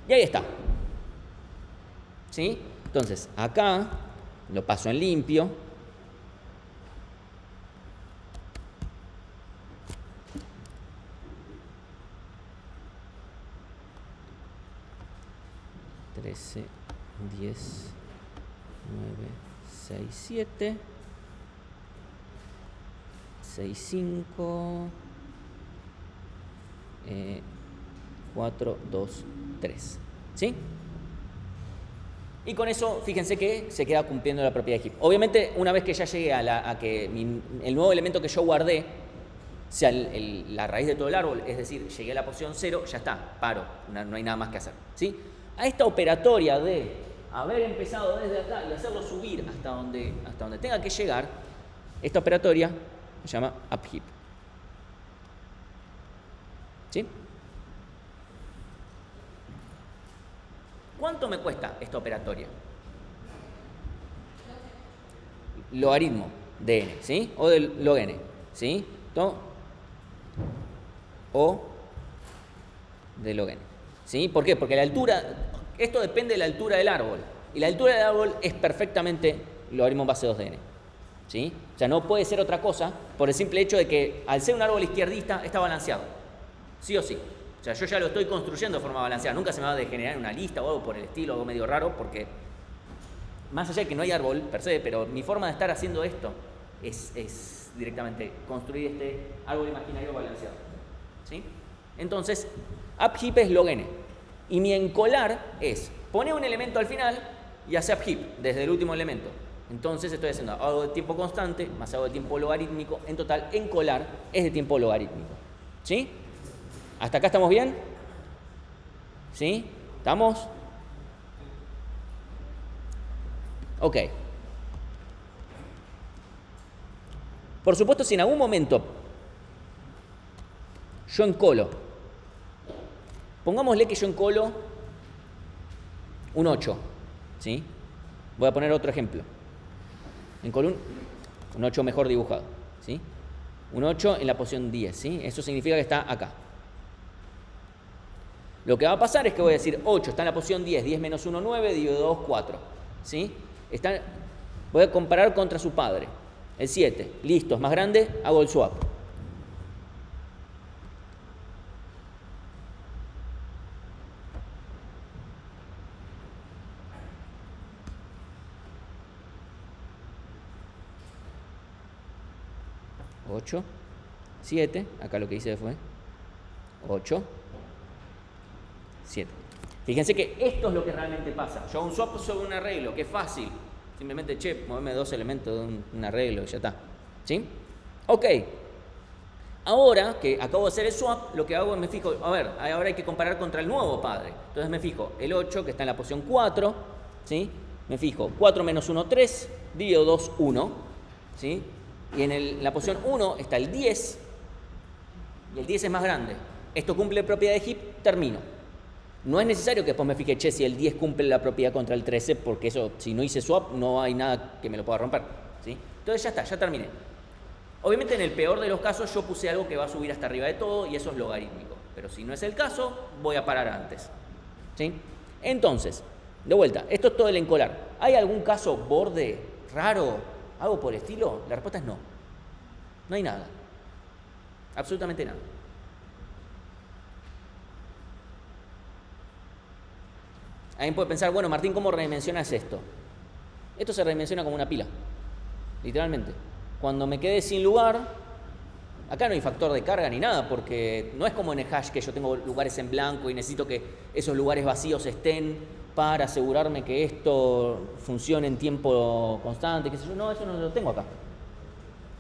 Y ahí está. ¿Sí? Entonces, acá lo paso en limpio. Trece, 10, 9, 6, 7, 6, 5, 4, 2, 3. ¿Sí? Y con eso, fíjense que se queda cumpliendo la propiedad de heap. Obviamente, una vez que ya llegue a que el nuevo elemento que yo guardé sea la raíz de todo el árbol, es decir, llegué a la posición 0, ya está, paro, no hay nada más que hacer. ¿Sí? A esta operatoria de haber empezado desde acá y hacerlo subir hasta donde tenga que llegar, esta operatoria se llama upheap. ¿Sí? ¿Cuánto me cuesta esta operatoria? Logaritmo de n, ¿sí? O del log n, ¿sí? O de log n, ¿sí? ¿Por qué? Porque la altura, esto depende de la altura del árbol. Y la altura del árbol es perfectamente logaritmo base 2 de n, ¿sí? O sea, no puede ser otra cosa por el simple hecho de que al ser un árbol izquierdista está balanceado, sí o sí. O sea, yo ya lo estoy construyendo de forma balanceada. Nunca se me va a degenerar una lista o algo por el estilo, algo medio raro, porque más allá de que no hay árbol per se, pero mi forma de estar haciendo esto es directamente construir este árbol imaginario balanceado. ¿Sí? Entonces, upheap es log n. Y mi encolar es poner un elemento al final y hacer upheap desde el último elemento. Entonces estoy haciendo algo de tiempo constante más algo de tiempo logarítmico. En total, encolar es de tiempo logarítmico. ¿Sí? ¿Hasta acá estamos bien? ¿Sí? ¿Estamos? Ok. Por supuesto, si en algún momento yo encolo Pongámosle que yo encolo un 8, ¿sí? Voy a poner otro ejemplo. Encolo un 8 mejor dibujado, ¿sí? Un 8 en la posición 10, ¿sí? Eso significa que está acá. Lo que va a pasar es que voy a decir 8 está en la posición 10, 10 menos 1, 9, dividido 2, 4, ¿sí? Voy a comparar contra su padre. El 7, listo, es más grande, hago el swap. Ocho, 7, acá lo que hice fue 8, 7. Fíjense que esto es lo que realmente pasa. Yo hago un swap sobre un arreglo, que es fácil. Simplemente, moveme dos elementos de un arreglo y ya está. ¿Sí? Ok. Ahora que acabo de hacer el swap, lo que hago es me fijo, a ver, ahora hay que comparar contra el nuevo padre. Entonces me fijo, el 8 que está en la posición 4, ¿sí? Me fijo, 4 menos 1, 3, dividido 2, 1, ¿sí? Y en la posición 1 está el 10, y el 10 es más grande. Esto cumple propiedad de heap, termino. No es necesario que después me fije, si el 10 cumple la propiedad contra el 13, porque eso, si no hice swap, no hay nada que me lo pueda romper, ¿sí? Entonces ya está, ya terminé. Obviamente en el peor de los casos yo puse algo que va a subir hasta arriba de todo y eso es logarítmico. Pero si no es el caso, voy a parar antes, ¿sí? Entonces, de vuelta, esto es todo el encolar. ¿Hay algún caso borde raro? ¿Algo por el estilo? La respuesta es no. No hay nada. Absolutamente nada. Alguien puede pensar, bueno, Martín, ¿cómo redimensionas esto? Esto se redimensiona como una pila, literalmente. Cuando me quedé sin lugar, acá no hay factor de carga ni nada, porque no es como en el hash que yo tengo lugares en blanco y necesito que esos lugares vacíos estén para asegurarme que esto funcione en tiempo constante, qué sé yo. No, eso no lo tengo acá.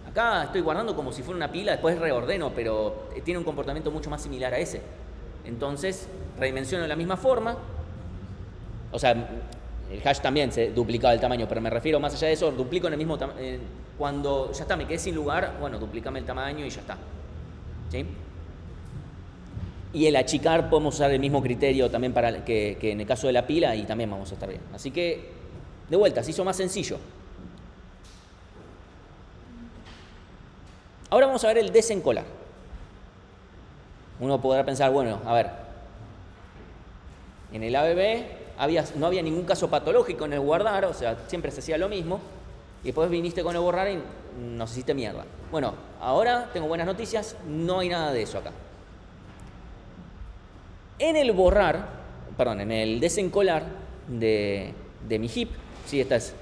Acá estoy guardando como si fuera una pila, después reordeno, pero tiene un comportamiento mucho más similar a ese. Entonces, redimensiono de la misma forma. O sea, el hash también se duplicaba el tamaño, pero me refiero más allá de eso, duplico en el mismo tamaño. Cuando ya está, me quedé sin lugar, bueno, duplícame el tamaño y ya está. ¿Sí? Y el achicar podemos usar el mismo criterio también para que en el caso de la pila y también vamos a estar bien. Así que, de vuelta, se hizo más sencillo. Ahora vamos a ver el desencolar. Uno podrá pensar, bueno, a ver, en el ABB no había ningún caso patológico en el guardar, o sea, siempre se hacía lo mismo, y después viniste con el borrar y nos hiciste mierda. Bueno, ahora tengo buenas noticias, no hay nada de eso acá. En el en el desencolar de mi heap, ¿sí? Esta es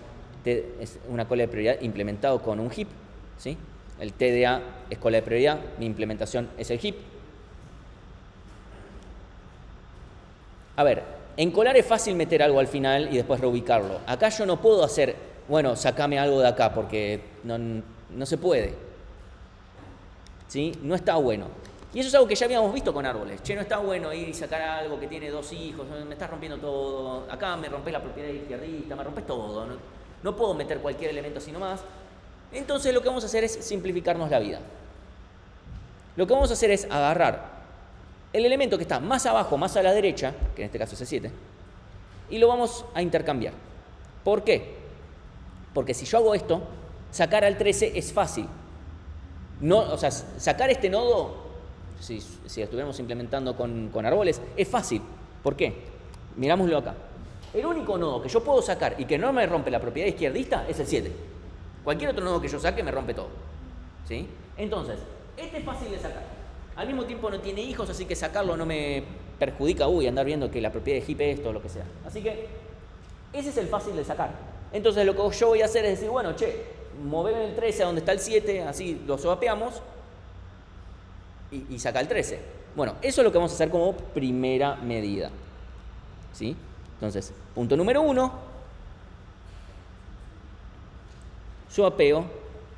una cola de prioridad implementado con un heap, ¿sí? El TDA es cola de prioridad, mi implementación es el heap. A ver, en colar es fácil meter algo al final y después reubicarlo. Acá yo no puedo hacer, bueno, sacame algo de acá porque no se puede. ¿Sí? No está bueno. Y eso es algo que ya habíamos visto con árboles. No está bueno ir y sacar algo que tiene dos hijos, me estás rompiendo todo, acá me rompes la propiedad izquierdista, me rompes todo. No puedo meter cualquier elemento así nomás. Entonces lo que vamos a hacer es simplificarnos la vida. Lo que vamos a hacer es agarrar el elemento que está más abajo, más a la derecha, que en este caso es el 7, y lo vamos a intercambiar. ¿Por qué? Porque si yo hago esto, sacar al 13 es fácil. O sea, sacar este nodo, si estuviéramos implementando con árboles, es fácil. ¿Por qué? Mirámoslo acá. El único nodo que yo puedo sacar y que no me rompe la propiedad izquierdista es el 7. Cualquier otro nodo que yo saque me rompe todo. ¿Sí? Entonces, este es fácil de sacar. Al mismo tiempo no tiene hijos, así que sacarlo no me perjudica, andar viendo que la propiedad de heap es esto o lo que sea. Así que ese es el fácil de sacar. Entonces lo que yo voy a hacer es decir, bueno, moveme el 13 a donde está el 7, así lo swapeamos y saca el 13. Bueno, eso es lo que vamos a hacer como primera medida. ¿Sí? Entonces, punto número 1, swapeo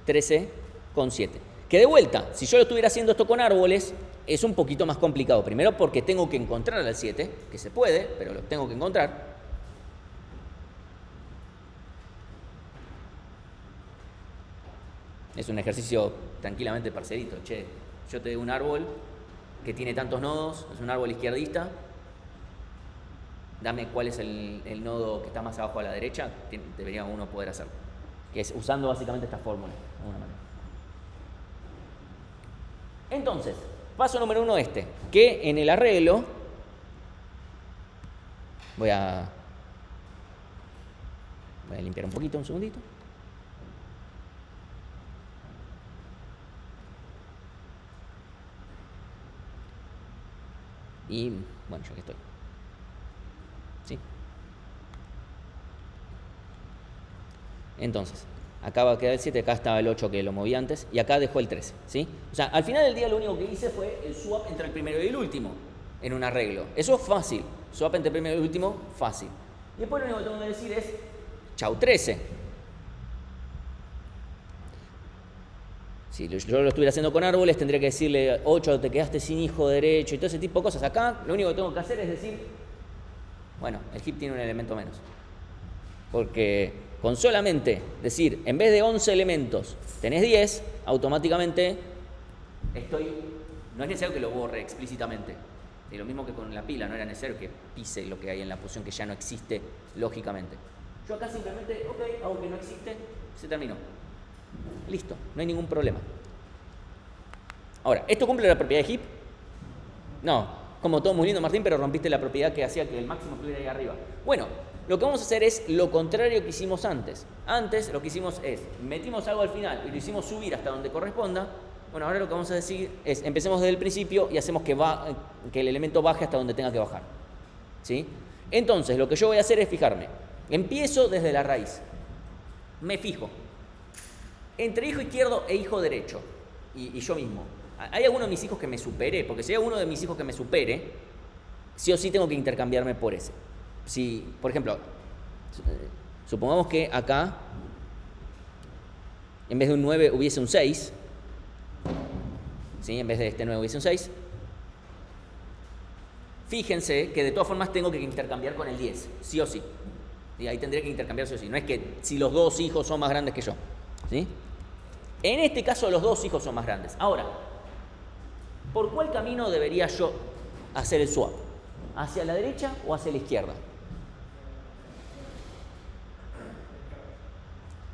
13 con 7. Que de vuelta, si yo lo estuviera haciendo esto con árboles, es un poquito más complicado. Primero porque tengo que encontrar al 7, que se puede, pero lo tengo que encontrar. Es un ejercicio tranquilamente parcelito. Yo te doy un árbol que tiene tantos nodos, es un árbol izquierdista, dame cuál es el nodo que está más abajo a la derecha, debería uno poder hacerlo. Que es usando básicamente esta fórmula, de alguna manera. Entonces, paso número 1 que en el arreglo voy a limpiar un poquito, un segundito. Y bueno, ya que estoy. ¿Sí? Entonces, acá va a quedar el 7, acá estaba el 8 que lo moví antes, y acá dejó el 13, ¿sí? O sea, al final del día lo único que hice fue el swap entre el primero y el último en un arreglo. Eso es fácil. Swap entre el primero y el último, fácil. Y después lo único que tengo que decir es, chau 13. Si yo lo estuviera haciendo con árboles, tendría que decirle, 8, te quedaste sin hijo derecho y todo ese tipo de cosas. Acá lo único que tengo que hacer es decir, bueno, el heap tiene un elemento menos. Porque con solamente decir, en vez de 11 elementos, tenés 10, automáticamente no es necesario que lo borre explícitamente. Y lo mismo que con la pila, no era necesario que pise lo que hay en la posición que ya no existe lógicamente. Yo acá simplemente, ok, hago que no existe, se terminó. Listo, no hay ningún problema. Ahora, ¿esto cumple la propiedad de heap? No, como todo muy lindo, Martín, pero rompiste la propiedad que hacía que el máximo estuviera ahí arriba. Bueno, lo que vamos a hacer es lo contrario que hicimos antes. Antes lo que hicimos es, metimos algo al final y lo hicimos subir hasta donde corresponda. Bueno, ahora lo que vamos a decir es, empecemos desde el principio y hacemos que el elemento baje hasta donde tenga que bajar. ¿Sí? Entonces, lo que yo voy a hacer es fijarme. Empiezo desde la raíz. Me fijo. Entre hijo izquierdo e hijo derecho, y yo mismo, ¿hay alguno de mis hijos que me supere? Porque si hay alguno de mis hijos que me supere, sí o sí tengo que intercambiarme por ese. Si, por ejemplo, supongamos que acá, en vez de un 9 hubiese un 6, ¿sí? En vez de este 9 hubiese un 6, fíjense que de todas formas tengo que intercambiar con el 10, sí o sí. Y ahí tendré que intercambiar sí o sí. No es que si los dos hijos son más grandes que yo, ¿sí? En este caso los dos hijos son más grandes. Ahora, ¿por cuál camino debería yo hacer el swap? ¿Hacia la derecha o hacia la izquierda?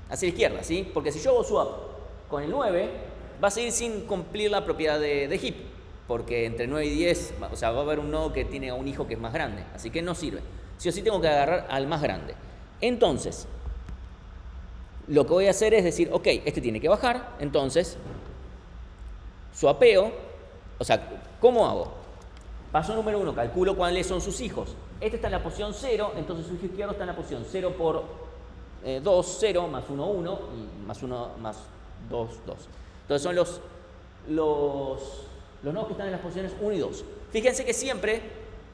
Hacia la izquierda, ¿sí? Porque si yo hago swap con el 9, va a seguir sin cumplir la propiedad de heap. Porque entre 9 y 10, o sea, va a haber un nodo que tiene un hijo que es más grande. Así que no sirve. Sí o sí tengo que agarrar al más grande. Entonces, lo que voy a hacer es decir, ok, este tiene que bajar, entonces, swapeo, o sea, ¿cómo hago? Paso número 1, calculo cuáles son sus hijos. Este está en la posición 0, entonces su hijo izquierdo está en la posición 0 por 2, 0, más 1, 1, y más 1, más 2, 2. Entonces son los nodos que están en las posiciones 1 y 2. Fíjense que siempre,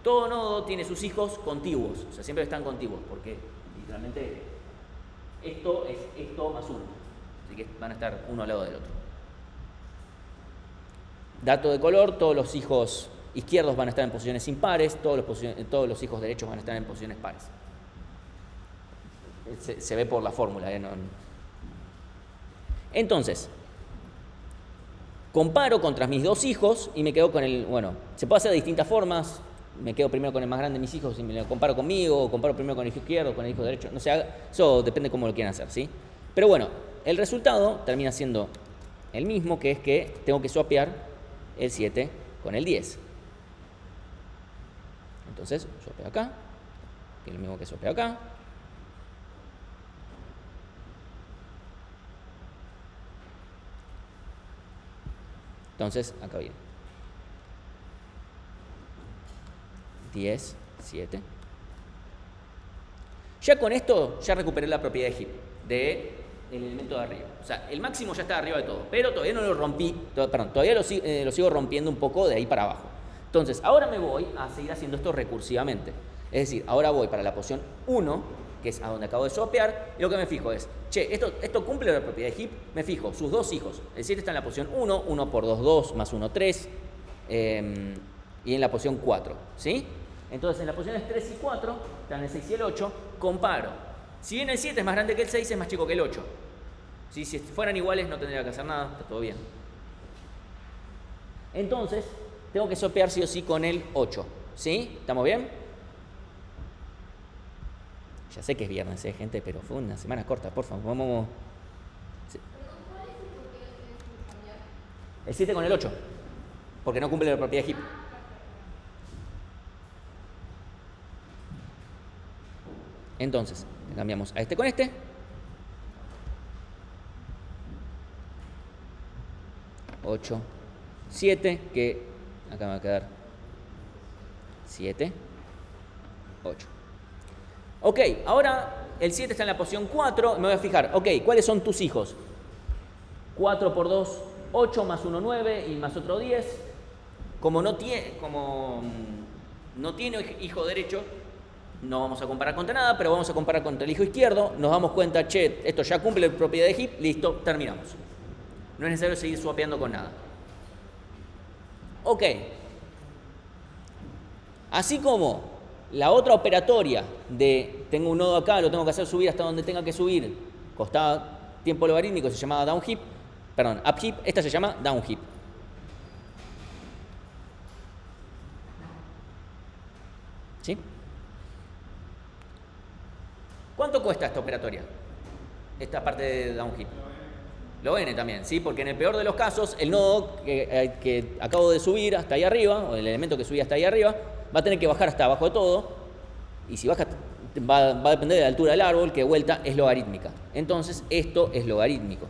todo nodo tiene sus hijos contiguos, o sea, siempre están contiguos, porque literalmente esto es esto más 1, así que van a estar uno al lado del otro. Dato de color, todos los hijos izquierdos van a estar en posiciones impares, todos los hijos derechos van a estar en posiciones pares. Se ve por la fórmula, ¿eh? Entonces, comparo contra mis dos hijos y me quedo con el... Bueno, se puede hacer de distintas formas. Me quedo primero con el más grande de mis hijos y me lo comparo conmigo, o comparo primero con el hijo izquierdo, con el hijo derecho, no sé, eso depende de cómo lo quieran hacer, ¿sí? Pero bueno, el resultado termina siendo el mismo, que es que tengo que swapear el 7 con el 10. Entonces, swapeo acá, que es lo mismo que swapeo acá. Entonces, acá viene. 10, 7. Ya con esto, ya recuperé la propiedad de heap, del elemento de arriba. O sea, el máximo ya está arriba de todo, pero todavía no lo rompí, todavía lo sigo rompiendo un poco de ahí para abajo. Entonces, ahora me voy a seguir haciendo esto recursivamente. Es decir, ahora voy para la posición 1, que es a donde acabo de swapear, y lo que me fijo es, che, esto cumple la propiedad de heap, me fijo, sus dos hijos, el 7 está en la posición 1, 1 por 2, 2, más 1, 3, y en la posición 4, ¿sí? Entonces, en las posiciones 3 y 4, están el 6 y el 8, comparo. Si bien el 7 es más grande que el 6, es más chico que el 8. ¿Sí? Si fueran iguales, no tendría que hacer nada, está todo bien. Entonces, tengo que swapear sí o sí con el 8. ¿Sí? ¿Estamos bien? Ya sé que es viernes, gente, pero fue una semana corta, por favor. Vamos. Sí. El 7 con el 8, porque no cumple la propiedad de heap. Entonces, cambiamos a este con este. 8, 7, que acá me va a quedar 7, 8. Ok, ahora el 7 está en la posición 4. Me voy a fijar, ok, ¿cuáles son tus hijos? 4 por 2, 8, más 1, 9 y más otro 10. Como no tiene hijo derecho, no vamos a comparar contra nada, pero vamos a comparar contra el hijo izquierdo. Nos damos cuenta, che, esto ya cumple la propiedad de heap, listo, terminamos. No es necesario seguir swapeando con nada. Ok. Así como la otra operatoria de tengo un nodo acá, lo tengo que hacer subir hasta donde tenga que subir, costaba tiempo logarítmico, se llamaba down heap, perdón, up heap, esta se llama down heap. ¿Sí? ¿Cuánto cuesta esta operatoria? Esta parte de down heap. Lo n también, ¿sí? Porque en el peor de los casos, el nodo que acabo de subir hasta ahí arriba, o el elemento que subí hasta ahí arriba, va a tener que bajar hasta abajo de todo, y si baja va a depender de la altura del árbol, que de vuelta es logarítmica. Entonces, esto es logarítmico.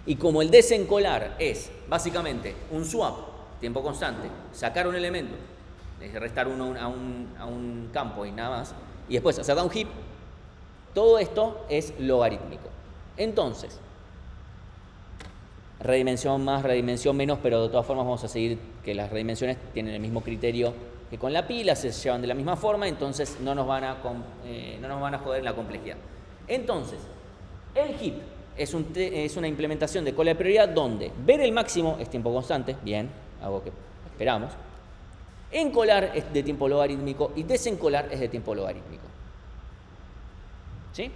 Y como el desencolar es básicamente un swap, tiempo constante, sacar un elemento, restar uno a un campo y nada más, y después hacer down heap, todo esto es logarítmico. Entonces, redimensión más, redimensión menos, pero de todas formas vamos a seguir que las redimensiones tienen el mismo criterio que con la pila, se llevan de la misma forma, entonces no nos van a joder en la complejidad. Entonces, el heap es una implementación de cola de prioridad donde ver el máximo es tiempo constante, bien, algo que esperamos. Encolar es de tiempo logarítmico y desencolar es de tiempo logarítmico. ¿Sí?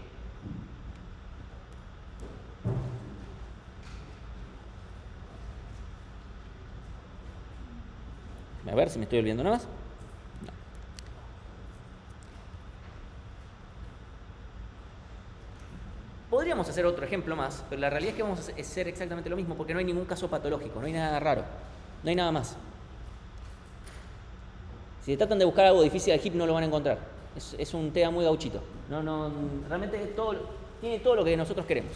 A ver si me estoy olvidando nada más. No. Podríamos hacer otro ejemplo más, pero la realidad es que vamos a hacer exactamente lo mismo porque no hay ningún caso patológico, no hay nada raro, no hay nada más. Si tratan de buscar algo difícil al heap no lo van a encontrar. Es un tema muy gauchito. Realmente tiene todo lo que nosotros queremos.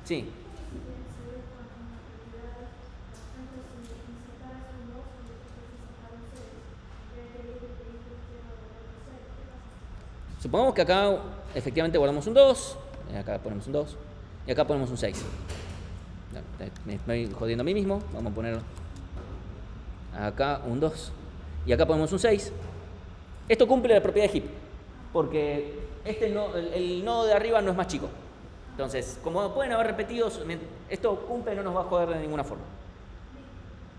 Sí. Supongamos que acá efectivamente guardamos un 2, acá ponemos un 2 y acá ponemos un 6. Me estoy jodiendo a mí mismo, vamos a poner acá un 2 y acá ponemos un 6. Esto cumple la propiedad de heap, porque el nodo de arriba no es más chico. Entonces, como pueden haber repetidos, esto cumple y no nos va a joder de ninguna forma.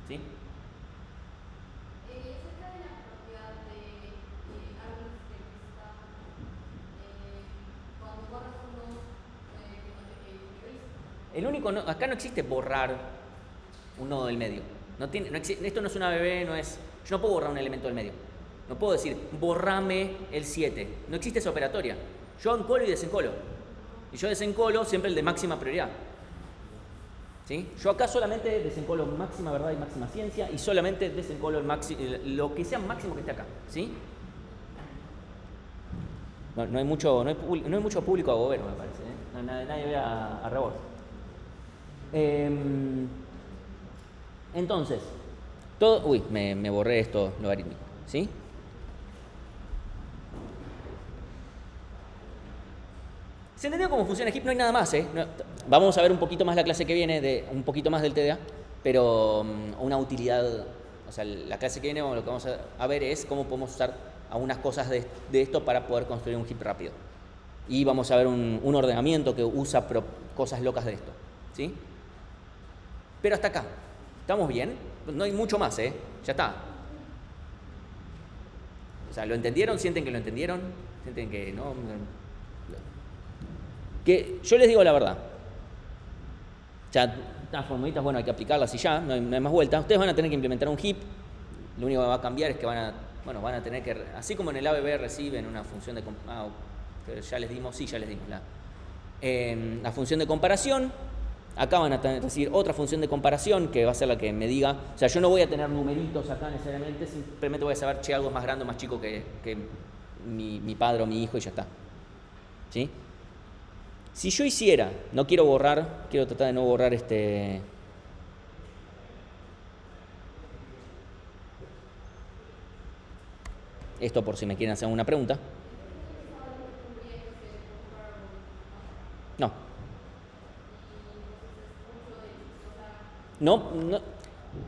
¿Sí? Acá no existe borrar un nodo del medio. Esto no es una BB, yo no puedo borrar un elemento del medio. No puedo decir, borrame el 7. No existe esa operatoria. Yo encolo y desencolo. Y yo desencolo siempre el de máxima prioridad. ¿Sí? Yo acá solamente desencolo máxima verdad y máxima ciencia y solamente desencolo lo que sea máximo que esté acá. ¿Sí? No hay mucho público a gobierno, me parece. Nadie ve a Rebord. Entonces, me borré esto logarítmico. ¿Sí? ¿Se entendió cómo funciona heap? No hay nada más, vamos a ver un poquito más la clase que viene, un poquito más del TDA, pero una utilidad, o sea, la clase que viene lo que vamos a ver es cómo podemos usar algunas cosas de esto para poder construir un heap rápido. Y vamos a ver un ordenamiento que usa cosas locas de esto, ¿sí? Pero hasta acá, ¿estamos bien? No hay mucho más, ya está. O sea, ¿lo entendieron? ¿Sienten que lo entendieron? ¿Sienten que no? Que yo les digo la verdad. Ya, las formulitas, bueno, hay que aplicarlas y ya, no hay más vuelta. Ustedes van a tener que implementar un heap Lo único que va a cambiar es que van a tener que, así como en el ABB reciben una función de, que ya les dimos, la función de comparación, acá van a recibir otra función de comparación que va a ser la que me diga, o sea, yo no voy a tener numeritos acá necesariamente, simplemente voy a saber, che, algo es más grande o más chico que mi padre o mi hijo y ya está. ¿Sí? Si yo hiciera, no quiero borrar, quiero tratar de no borrar esto por si me quieren hacer una pregunta. No.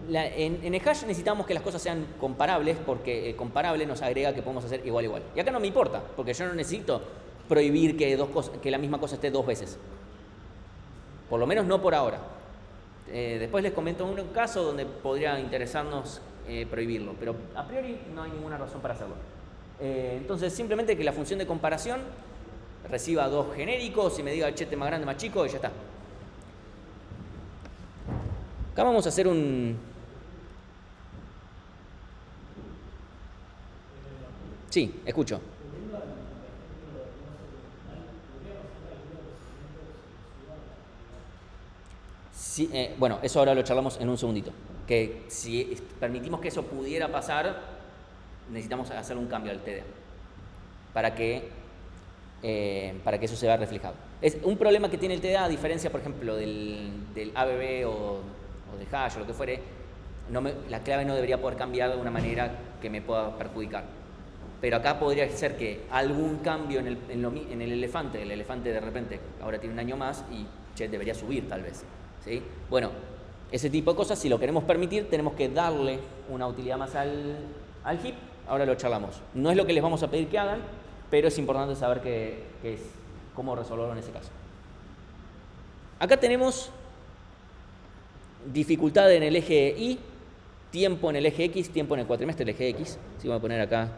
En el hash necesitamos que las cosas sean comparables porque comparable nos agrega que podemos hacer igual igual. Y acá no me importa, porque yo no necesito prohibir que la misma cosa esté dos veces. Por lo menos no por ahora. Después les comento un caso donde podría interesarnos prohibirlo, pero a priori no hay ninguna razón para hacerlo. Entonces simplemente que la función de comparación reciba dos genéricos y me diga chete más grande, más chico y ya está. Acá vamos a hacer un... Sí, escucho. Sí, bueno, eso ahora lo charlamos en un segundito. Que si permitimos que eso pudiera pasar, necesitamos hacer un cambio al TDA para que eso se vea reflejado. Es un problema que tiene el TDA, a diferencia, por ejemplo, del ABB o de hash o lo que fuere, la clave no debería poder cambiar de una manera que me pueda perjudicar. Pero acá podría ser que algún cambio en el elefante de repente ahora tiene un año más y debería subir tal vez. ¿Sí? Bueno, ese tipo de cosas, si lo queremos permitir, tenemos que darle una utilidad más al heap. Ahora lo charlamos. No es lo que les vamos a pedir que hagan, pero es importante saber cómo resolverlo en ese caso. Acá tenemos dificultad en el eje Y, tiempo en el eje X, tiempo en el cuatrimestre del eje X. Así voy a poner acá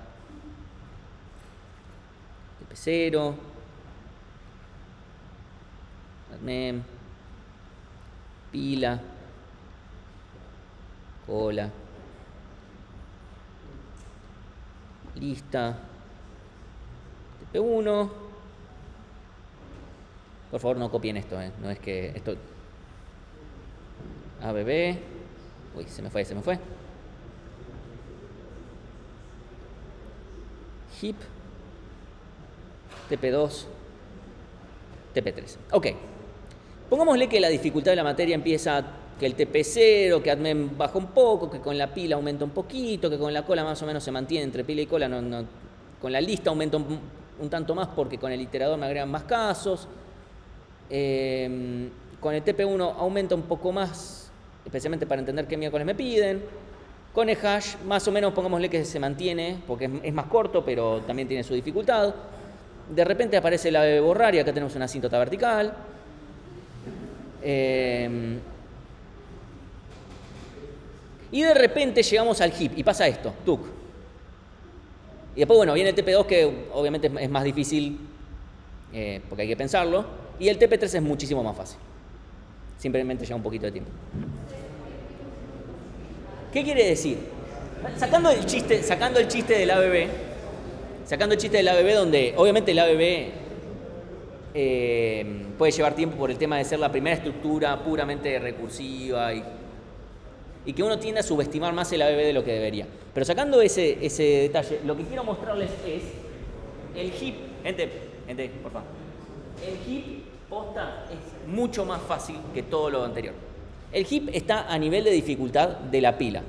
TP0, admem, pila, cola, lista, TP1. Por favor no copien esto, no es que esto... ABB, uy, se me fue. Heap, TP2, TP3. Ok. Pongámosle que la dificultad de la materia empieza que el TP0, que admem baja un poco, que con la pila aumenta un poquito, que con la cola más o menos se mantiene entre pila y cola, con la lista aumenta un tanto más porque con el iterador me agregan más casos. Con el TP1 aumenta un poco más, especialmente para entender qué miércoles me piden. Con el hash, más o menos pongámosle que se mantiene, porque es más corto, pero también tiene su dificultad. De repente aparece la ABB borrar y acá tenemos una asíntota vertical. Y de repente llegamos al heap y pasa esto, tuc. Y después, bueno, viene el TP2 que obviamente es más difícil porque hay que pensarlo. Y el TP3 es muchísimo más fácil. Simplemente lleva un poquito de tiempo. ¿Qué quiere decir? Sacando el chiste del ABB, donde obviamente el ABB puede llevar tiempo por el tema de ser la primera estructura puramente recursiva y que uno tiende a subestimar más el ABB de lo que debería. Pero sacando ese detalle, lo que quiero mostrarles es el heap. Gente, por favor. El heap posta es mucho más fácil que todo lo anterior. El heap está a nivel de dificultad de la pila.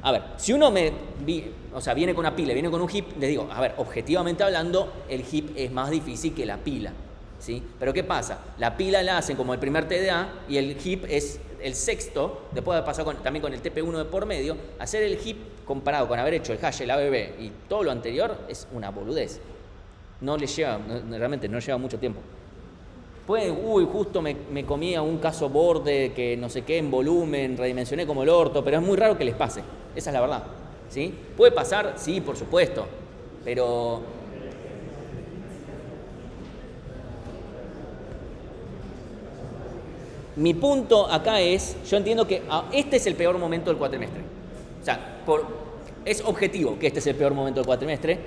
A ver, si uno viene con una pila, viene con un heap, les digo, a ver, objetivamente hablando, el heap es más difícil que la pila, ¿sí? Pero ¿qué pasa? La pila la hacen como el primer TDA y el heap es el sexto, después de pasar también con el TP1 de por medio. Hacer el heap comparado con haber hecho el hash, el ABB y todo lo anterior es una boludez. Realmente no lleva mucho tiempo. Justo me comía un caso borde que no sé qué en volumen, redimensioné como el orto, pero es muy raro que les pase. Esa es la verdad. ¿Sí? ¿Puede pasar? Sí, por supuesto. Pero mi punto acá es, yo entiendo que este es el peor momento del cuatrimestre. O sea, es objetivo que este es el peor momento del cuatrimestre,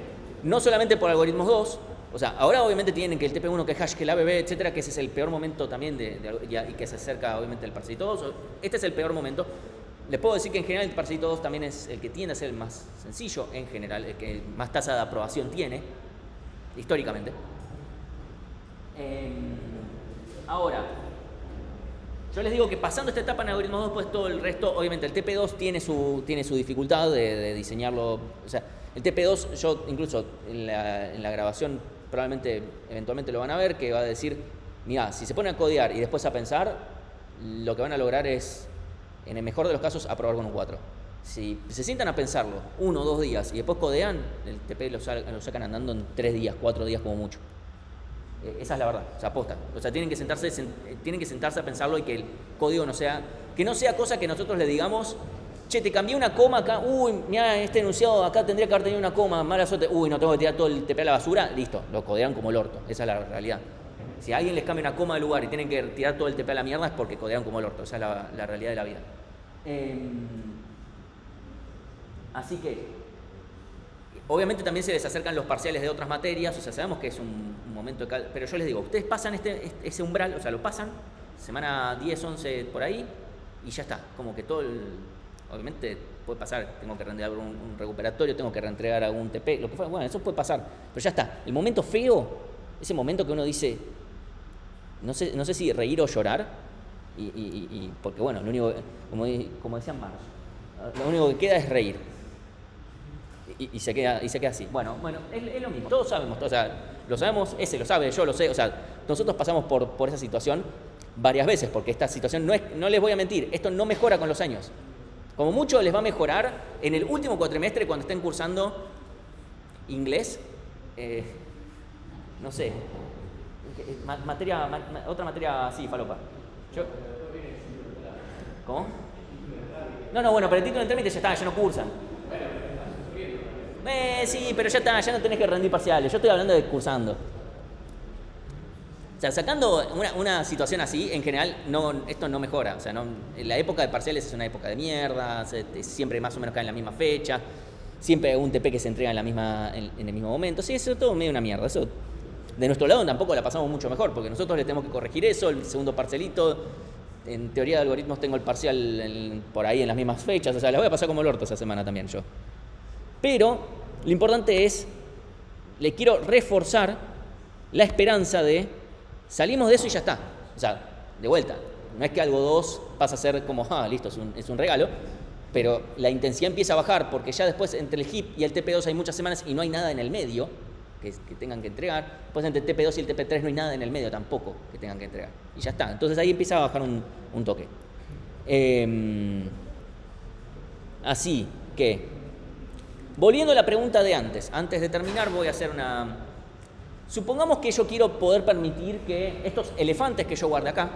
no solamente por algoritmos 2, o sea, ahora obviamente tienen que el TP1, que es hash, que el ABB, etcétera, que ese es el peor momento también y que se acerca obviamente el Parcellito 2. Este es el peor momento. Les puedo decir que en general el Parcellito 2 también es el que tiende a ser el más sencillo en general, el que más tasa de aprobación tiene, históricamente. Ahora, yo les digo que pasando esta etapa en algoritmos 2, pues todo el resto, obviamente el TP2 tiene su dificultad de diseñarlo. O sea, el TP2, yo incluso en la grabación probablemente, eventualmente lo van a ver, que va a decir, mira, si se ponen a codear y después a pensar, lo que van a lograr es, en el mejor de los casos, aprobar con un 4. Si se sientan a pensarlo 1 o 2 días y después codean, el TP lo sacan andando en 3 días, 4 días como mucho. Esa es la verdad, o sea, aposta. O sea, tienen que sentarse a pensarlo y que el código que no sea cosa que nosotros le digamos, che, te cambié una coma acá, uy, mira, este enunciado acá tendría que haber tenido una coma, mala suerte, uy, no tengo que tirar todo el TP a la basura, listo, lo codean como el orto, esa es la realidad. Si a alguien les cambia una coma de lugar y tienen que tirar todo el TP a la mierda es porque codean como el orto, esa es la realidad de la vida. Así que, obviamente también se les acercan los parciales de otras materias, o sea, sabemos que es un momento de pero yo les digo, ustedes pasan ese umbral, o sea, lo pasan, semana 10, 11, por ahí, y ya está, como que obviamente puede pasar, tengo que renderar un recuperatorio, tengo que reentregar algún TP, lo que fuera, bueno, eso puede pasar, pero ya está. El momento feo, ese momento que uno dice, no sé si reír o llorar, y porque bueno, lo único, como decían Marx, lo único que queda es reír. Y se queda así. Bueno, es lo mismo, todos sabemos, o sea, lo sabemos, ese lo sabe, yo lo sé, o sea, nosotros pasamos por esa situación varias veces, porque esta situación no les voy a mentir, esto no mejora con los años. Como mucho les va a mejorar en el último cuatrimestre cuando estén cursando inglés, no sé, otra materia así, falopa. ¿Cómo? No, bueno, pero el título de trámite ya está, ya no cursan. Sí, pero ya está, ya no tenés que rendir parciales, yo estoy hablando de cursando. O sea, sacando una situación así, en general, esto no mejora. O sea, la época de parciales es una época de mierda, siempre más o menos cae en la misma fecha, siempre hay un TP que se entrega en el mismo momento. Sí, eso es todo medio una mierda. Eso, de nuestro lado tampoco la pasamos mucho mejor, porque nosotros le tenemos que corregir eso, el segundo parcelito. En teoría de algoritmos tengo el parcial por ahí en las mismas fechas, o sea, la voy a pasar como el orto esa semana también yo. Pero lo importante es, le quiero reforzar la esperanza de salimos de eso y ya está. O sea, de vuelta, no es que algo 2 pasa a ser como, listo, es un regalo, pero la intensidad empieza a bajar porque ya después entre el HIP y el TP2 hay muchas semanas y no hay nada en el medio que tengan que entregar. Después entre el TP2 y el TP3 no hay nada en el medio tampoco que tengan que entregar. Y ya está. Entonces ahí empieza a bajar un toque. Así que, volviendo a la pregunta de antes de terminar voy a hacer supongamos que yo quiero poder permitir que estos elefantes que yo guarde acá,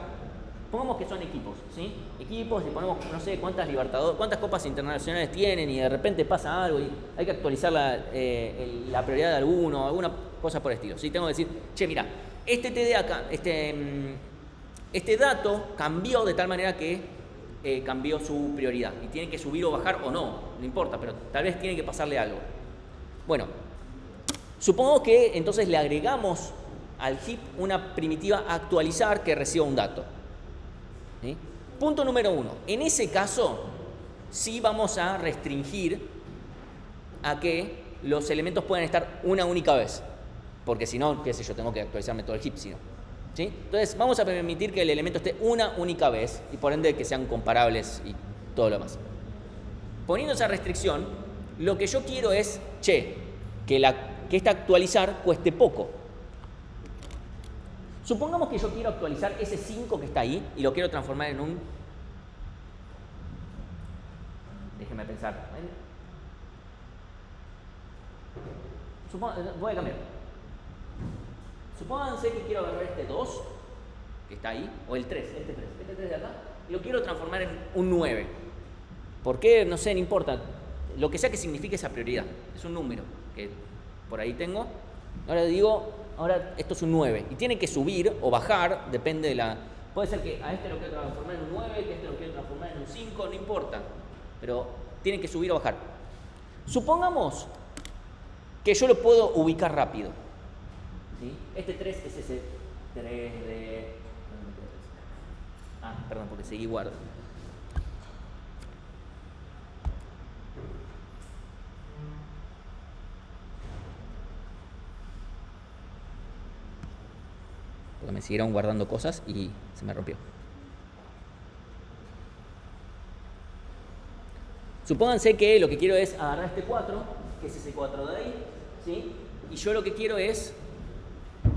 pongamos que son equipos, ¿sí? Equipos, y ponemos no sé cuántas copas internacionales tienen y de repente pasa algo y hay que actualizar la prioridad de alguna cosa por el estilo, ¿sí? Tengo que decir, che, mira, este TD acá, este dato cambió de tal manera que cambió su prioridad y tiene que subir o bajar o no importa, pero tal vez tiene que pasarle algo. Bueno, supongo que entonces le agregamos al heap una primitiva actualizar que reciba un dato. ¿Sí? Punto número 1. En ese caso, sí vamos a restringir a que los elementos puedan estar una única vez. Porque si no, qué sé yo, tengo que actualizarme todo el heap, si no. ¿Sí? Entonces, vamos a permitir que el elemento esté una única vez y por ende que sean comparables y todo lo demás. Poniendo esa restricción, lo que yo quiero es, que esta actualizar cueste poco. Supongamos que yo quiero actualizar ese 5 que está ahí y lo quiero transformar en un... Déjenme pensar. Voy a cambiar. Supónganse que quiero agarrar este 2, que está ahí, o el 3, este 3 de acá, y lo quiero transformar en un 9. ¿Por qué? No sé, no importa. Lo que sea que signifique esa prioridad. Es un número que por ahí tengo. Ahora esto es un 9. Y tiene que subir o bajar, depende de la... Puede ser que a este lo quiero transformar en un 9, que a este lo quiero transformar en un 5, no importa. Pero tienen que subir o bajar. Supongamos que yo lo puedo ubicar rápido. ¿Sí? Este 3 es ese 3 de... Ah, perdón, porque seguí guardo. Porque me siguieron guardando cosas y se me rompió. Supónganse que lo que quiero es agarrar este 4, que es ese 4 de ahí, ¿sí? Y yo lo que quiero es...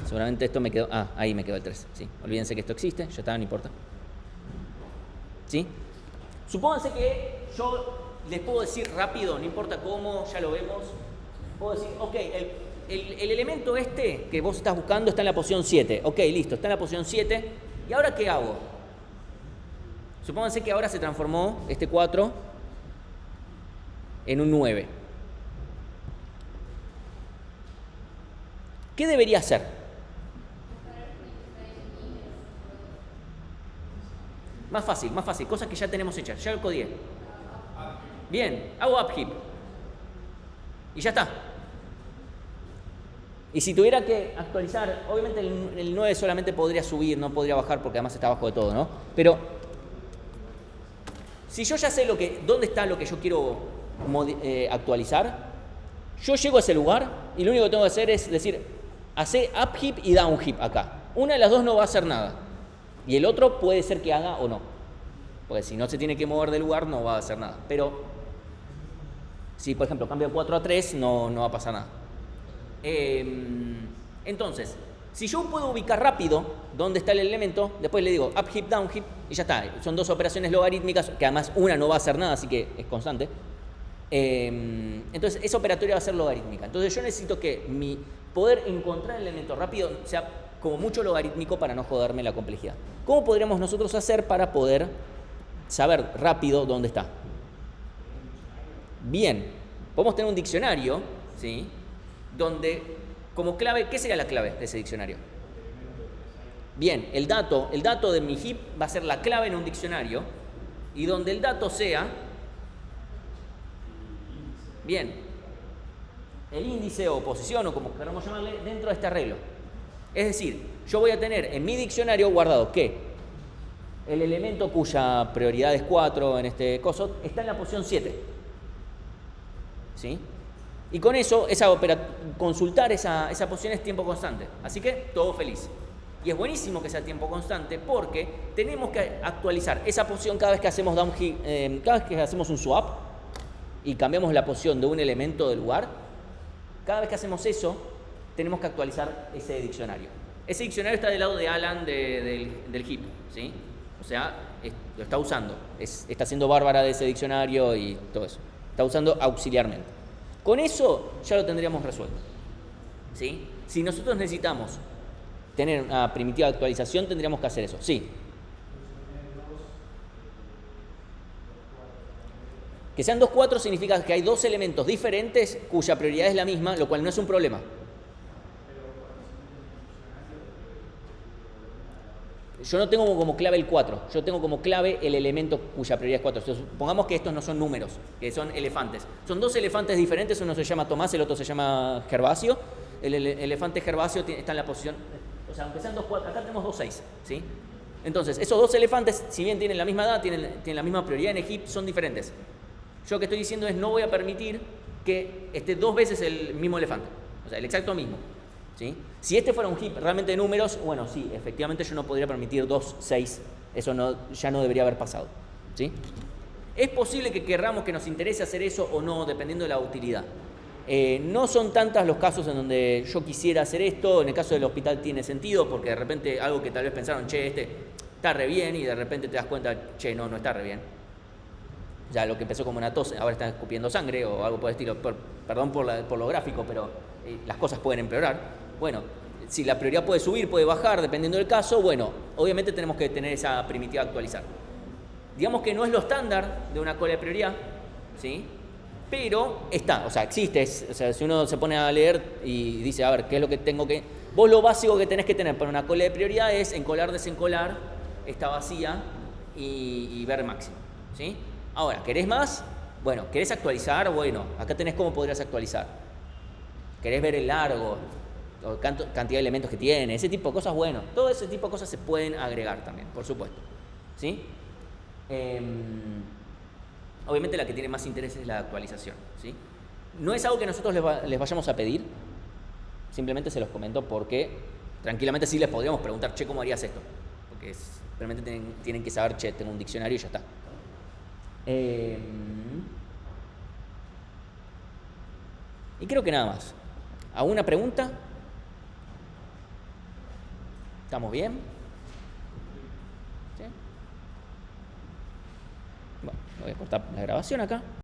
Seguramente esto me quedó... Ah, ahí me quedó el 3, ¿sí? Olvídense que esto existe, ya está, no importa. ¿Sí? Supónganse que yo les puedo decir rápido, no importa cómo, ya lo vemos. Puedo decir, ok, el elemento este que vos estás buscando está en la posición 7. Ok, listo, está en la posición 7. ¿Y ahora qué hago? Supónganse que ahora se transformó este 4 en un 9. ¿Qué debería hacer? Más fácil, cosas que ya tenemos hechas, ya lo codié. Bien, hago upheap. Y ya está. Y si tuviera que actualizar, obviamente el 9 solamente podría subir, no podría bajar porque además está abajo de todo, ¿no? Pero si yo ya sé dónde está lo que yo quiero actualizar, yo llego a ese lugar y lo único que tengo que hacer es decir, hace upheap y downheap acá. Una de las dos no va a hacer nada. Y el otro puede ser que haga o no. Porque si no se tiene que mover del lugar, no va a hacer nada. Pero si, por ejemplo, cambio de 4 a 3, no va a pasar nada. Entonces, si yo puedo ubicar rápido dónde está el elemento, después le digo upheap, downheap y ya está. Son dos operaciones logarítmicas, que además una no va a hacer nada, así que es constante. Entonces, esa operatoria va a ser logarítmica. Entonces, yo necesito que mi poder encontrar el elemento rápido sea como mucho logarítmico para no joderme la complejidad. ¿Cómo podríamos nosotros hacer para poder saber rápido dónde está? Bien, podemos tener un diccionario, ¿sí? Donde como clave, ¿qué sería la clave de ese diccionario? Bien, el dato de mi heap va a ser la clave en un diccionario y donde el dato sea, bien, el índice o posición o como queramos llamarle dentro de este arreglo. Es decir, yo voy a tener en mi diccionario guardado que el elemento cuya prioridad es 4 en este coso está en la posición 7. ¿Sí? Y con eso, consultar esa posición es tiempo constante. Así que todo feliz. Y es buenísimo que sea tiempo constante porque tenemos que actualizar esa posición cada vez que hacemos cada vez que hacemos un swap y cambiamos la posición de un elemento del lugar. Cada vez que hacemos eso, tenemos que actualizar ese diccionario. Ese diccionario está del lado de Alan del heap, ¿sí? O sea, lo está usando. Está siendo bárbara de ese diccionario y todo eso. Está usando auxiliarmente. Con eso ya lo tendríamos resuelto, ¿sí? Si nosotros necesitamos tener una primitiva de actualización, tendríamos que hacer eso. Sí. Que sean 2, 4 significa que hay dos elementos diferentes cuya prioridad es la misma, lo cual no es un problema. Yo no tengo como clave el 4, yo tengo como clave el elemento cuya prioridad es 4. Entonces, supongamos que estos no son números, que son elefantes. Son dos elefantes diferentes, uno se llama Tomás, el otro se llama Gervasio. El elefante Gervasio está en la posición, o sea, aunque sean 2, 4, acá tenemos 2, 6, ¿sí? Entonces, esos dos elefantes, si bien tienen la misma edad, tienen la misma prioridad en el heap, son diferentes. Yo lo que estoy diciendo es no voy a permitir que esté dos veces el mismo elefante, o sea, el exacto mismo. ¿Sí? Si este fuera un heap realmente de números, bueno, sí, efectivamente yo no podría permitir 2, 6, eso ya no debería haber pasado. ¿Sí? Es posible que querramos que nos interese hacer eso o no, dependiendo de la utilidad. No son tantos los casos en donde yo quisiera hacer esto. En el caso del hospital tiene sentido, porque de repente algo que tal vez pensaron, che, este está re bien, y de repente te das cuenta, che, no está re bien. Ya lo que empezó como una tos, ahora está escupiendo sangre o algo por el estilo. Perdón por lo gráfico, pero las cosas pueden empeorar. Bueno, si la prioridad puede subir, puede bajar, dependiendo del caso, bueno, obviamente tenemos que tener esa primitiva a actualizar. Digamos que no es lo estándar de una cola de prioridad, ¿sí? Pero está, o sea, existe. O sea, si uno se pone a leer y dice, a ver, ¿qué es lo que tengo que...? Vos lo básico que tenés que tener para una cola de prioridad es encolar, desencolar, esta vacía y ver máximo, ¿sí? Ahora, ¿querés más? Bueno, ¿querés actualizar? Bueno, acá tenés cómo podrías actualizar. ¿Querés ver el largo? O cantidad de elementos que tiene, ese tipo de cosas, bueno, todo ese tipo de cosas se pueden agregar también, por supuesto. ¿Sí? Obviamente la que tiene más interés es la actualización. ¿Sí? No es algo que nosotros les vayamos a pedir, simplemente se los comento porque tranquilamente sí les podríamos preguntar, che, ¿cómo harías esto? Porque simplemente tienen que saber, che, tengo un diccionario y ya está. Y creo que nada más. ¿Alguna pregunta? ¿Estamos bien? ¿Sí? Bueno, voy a cortar la grabación acá.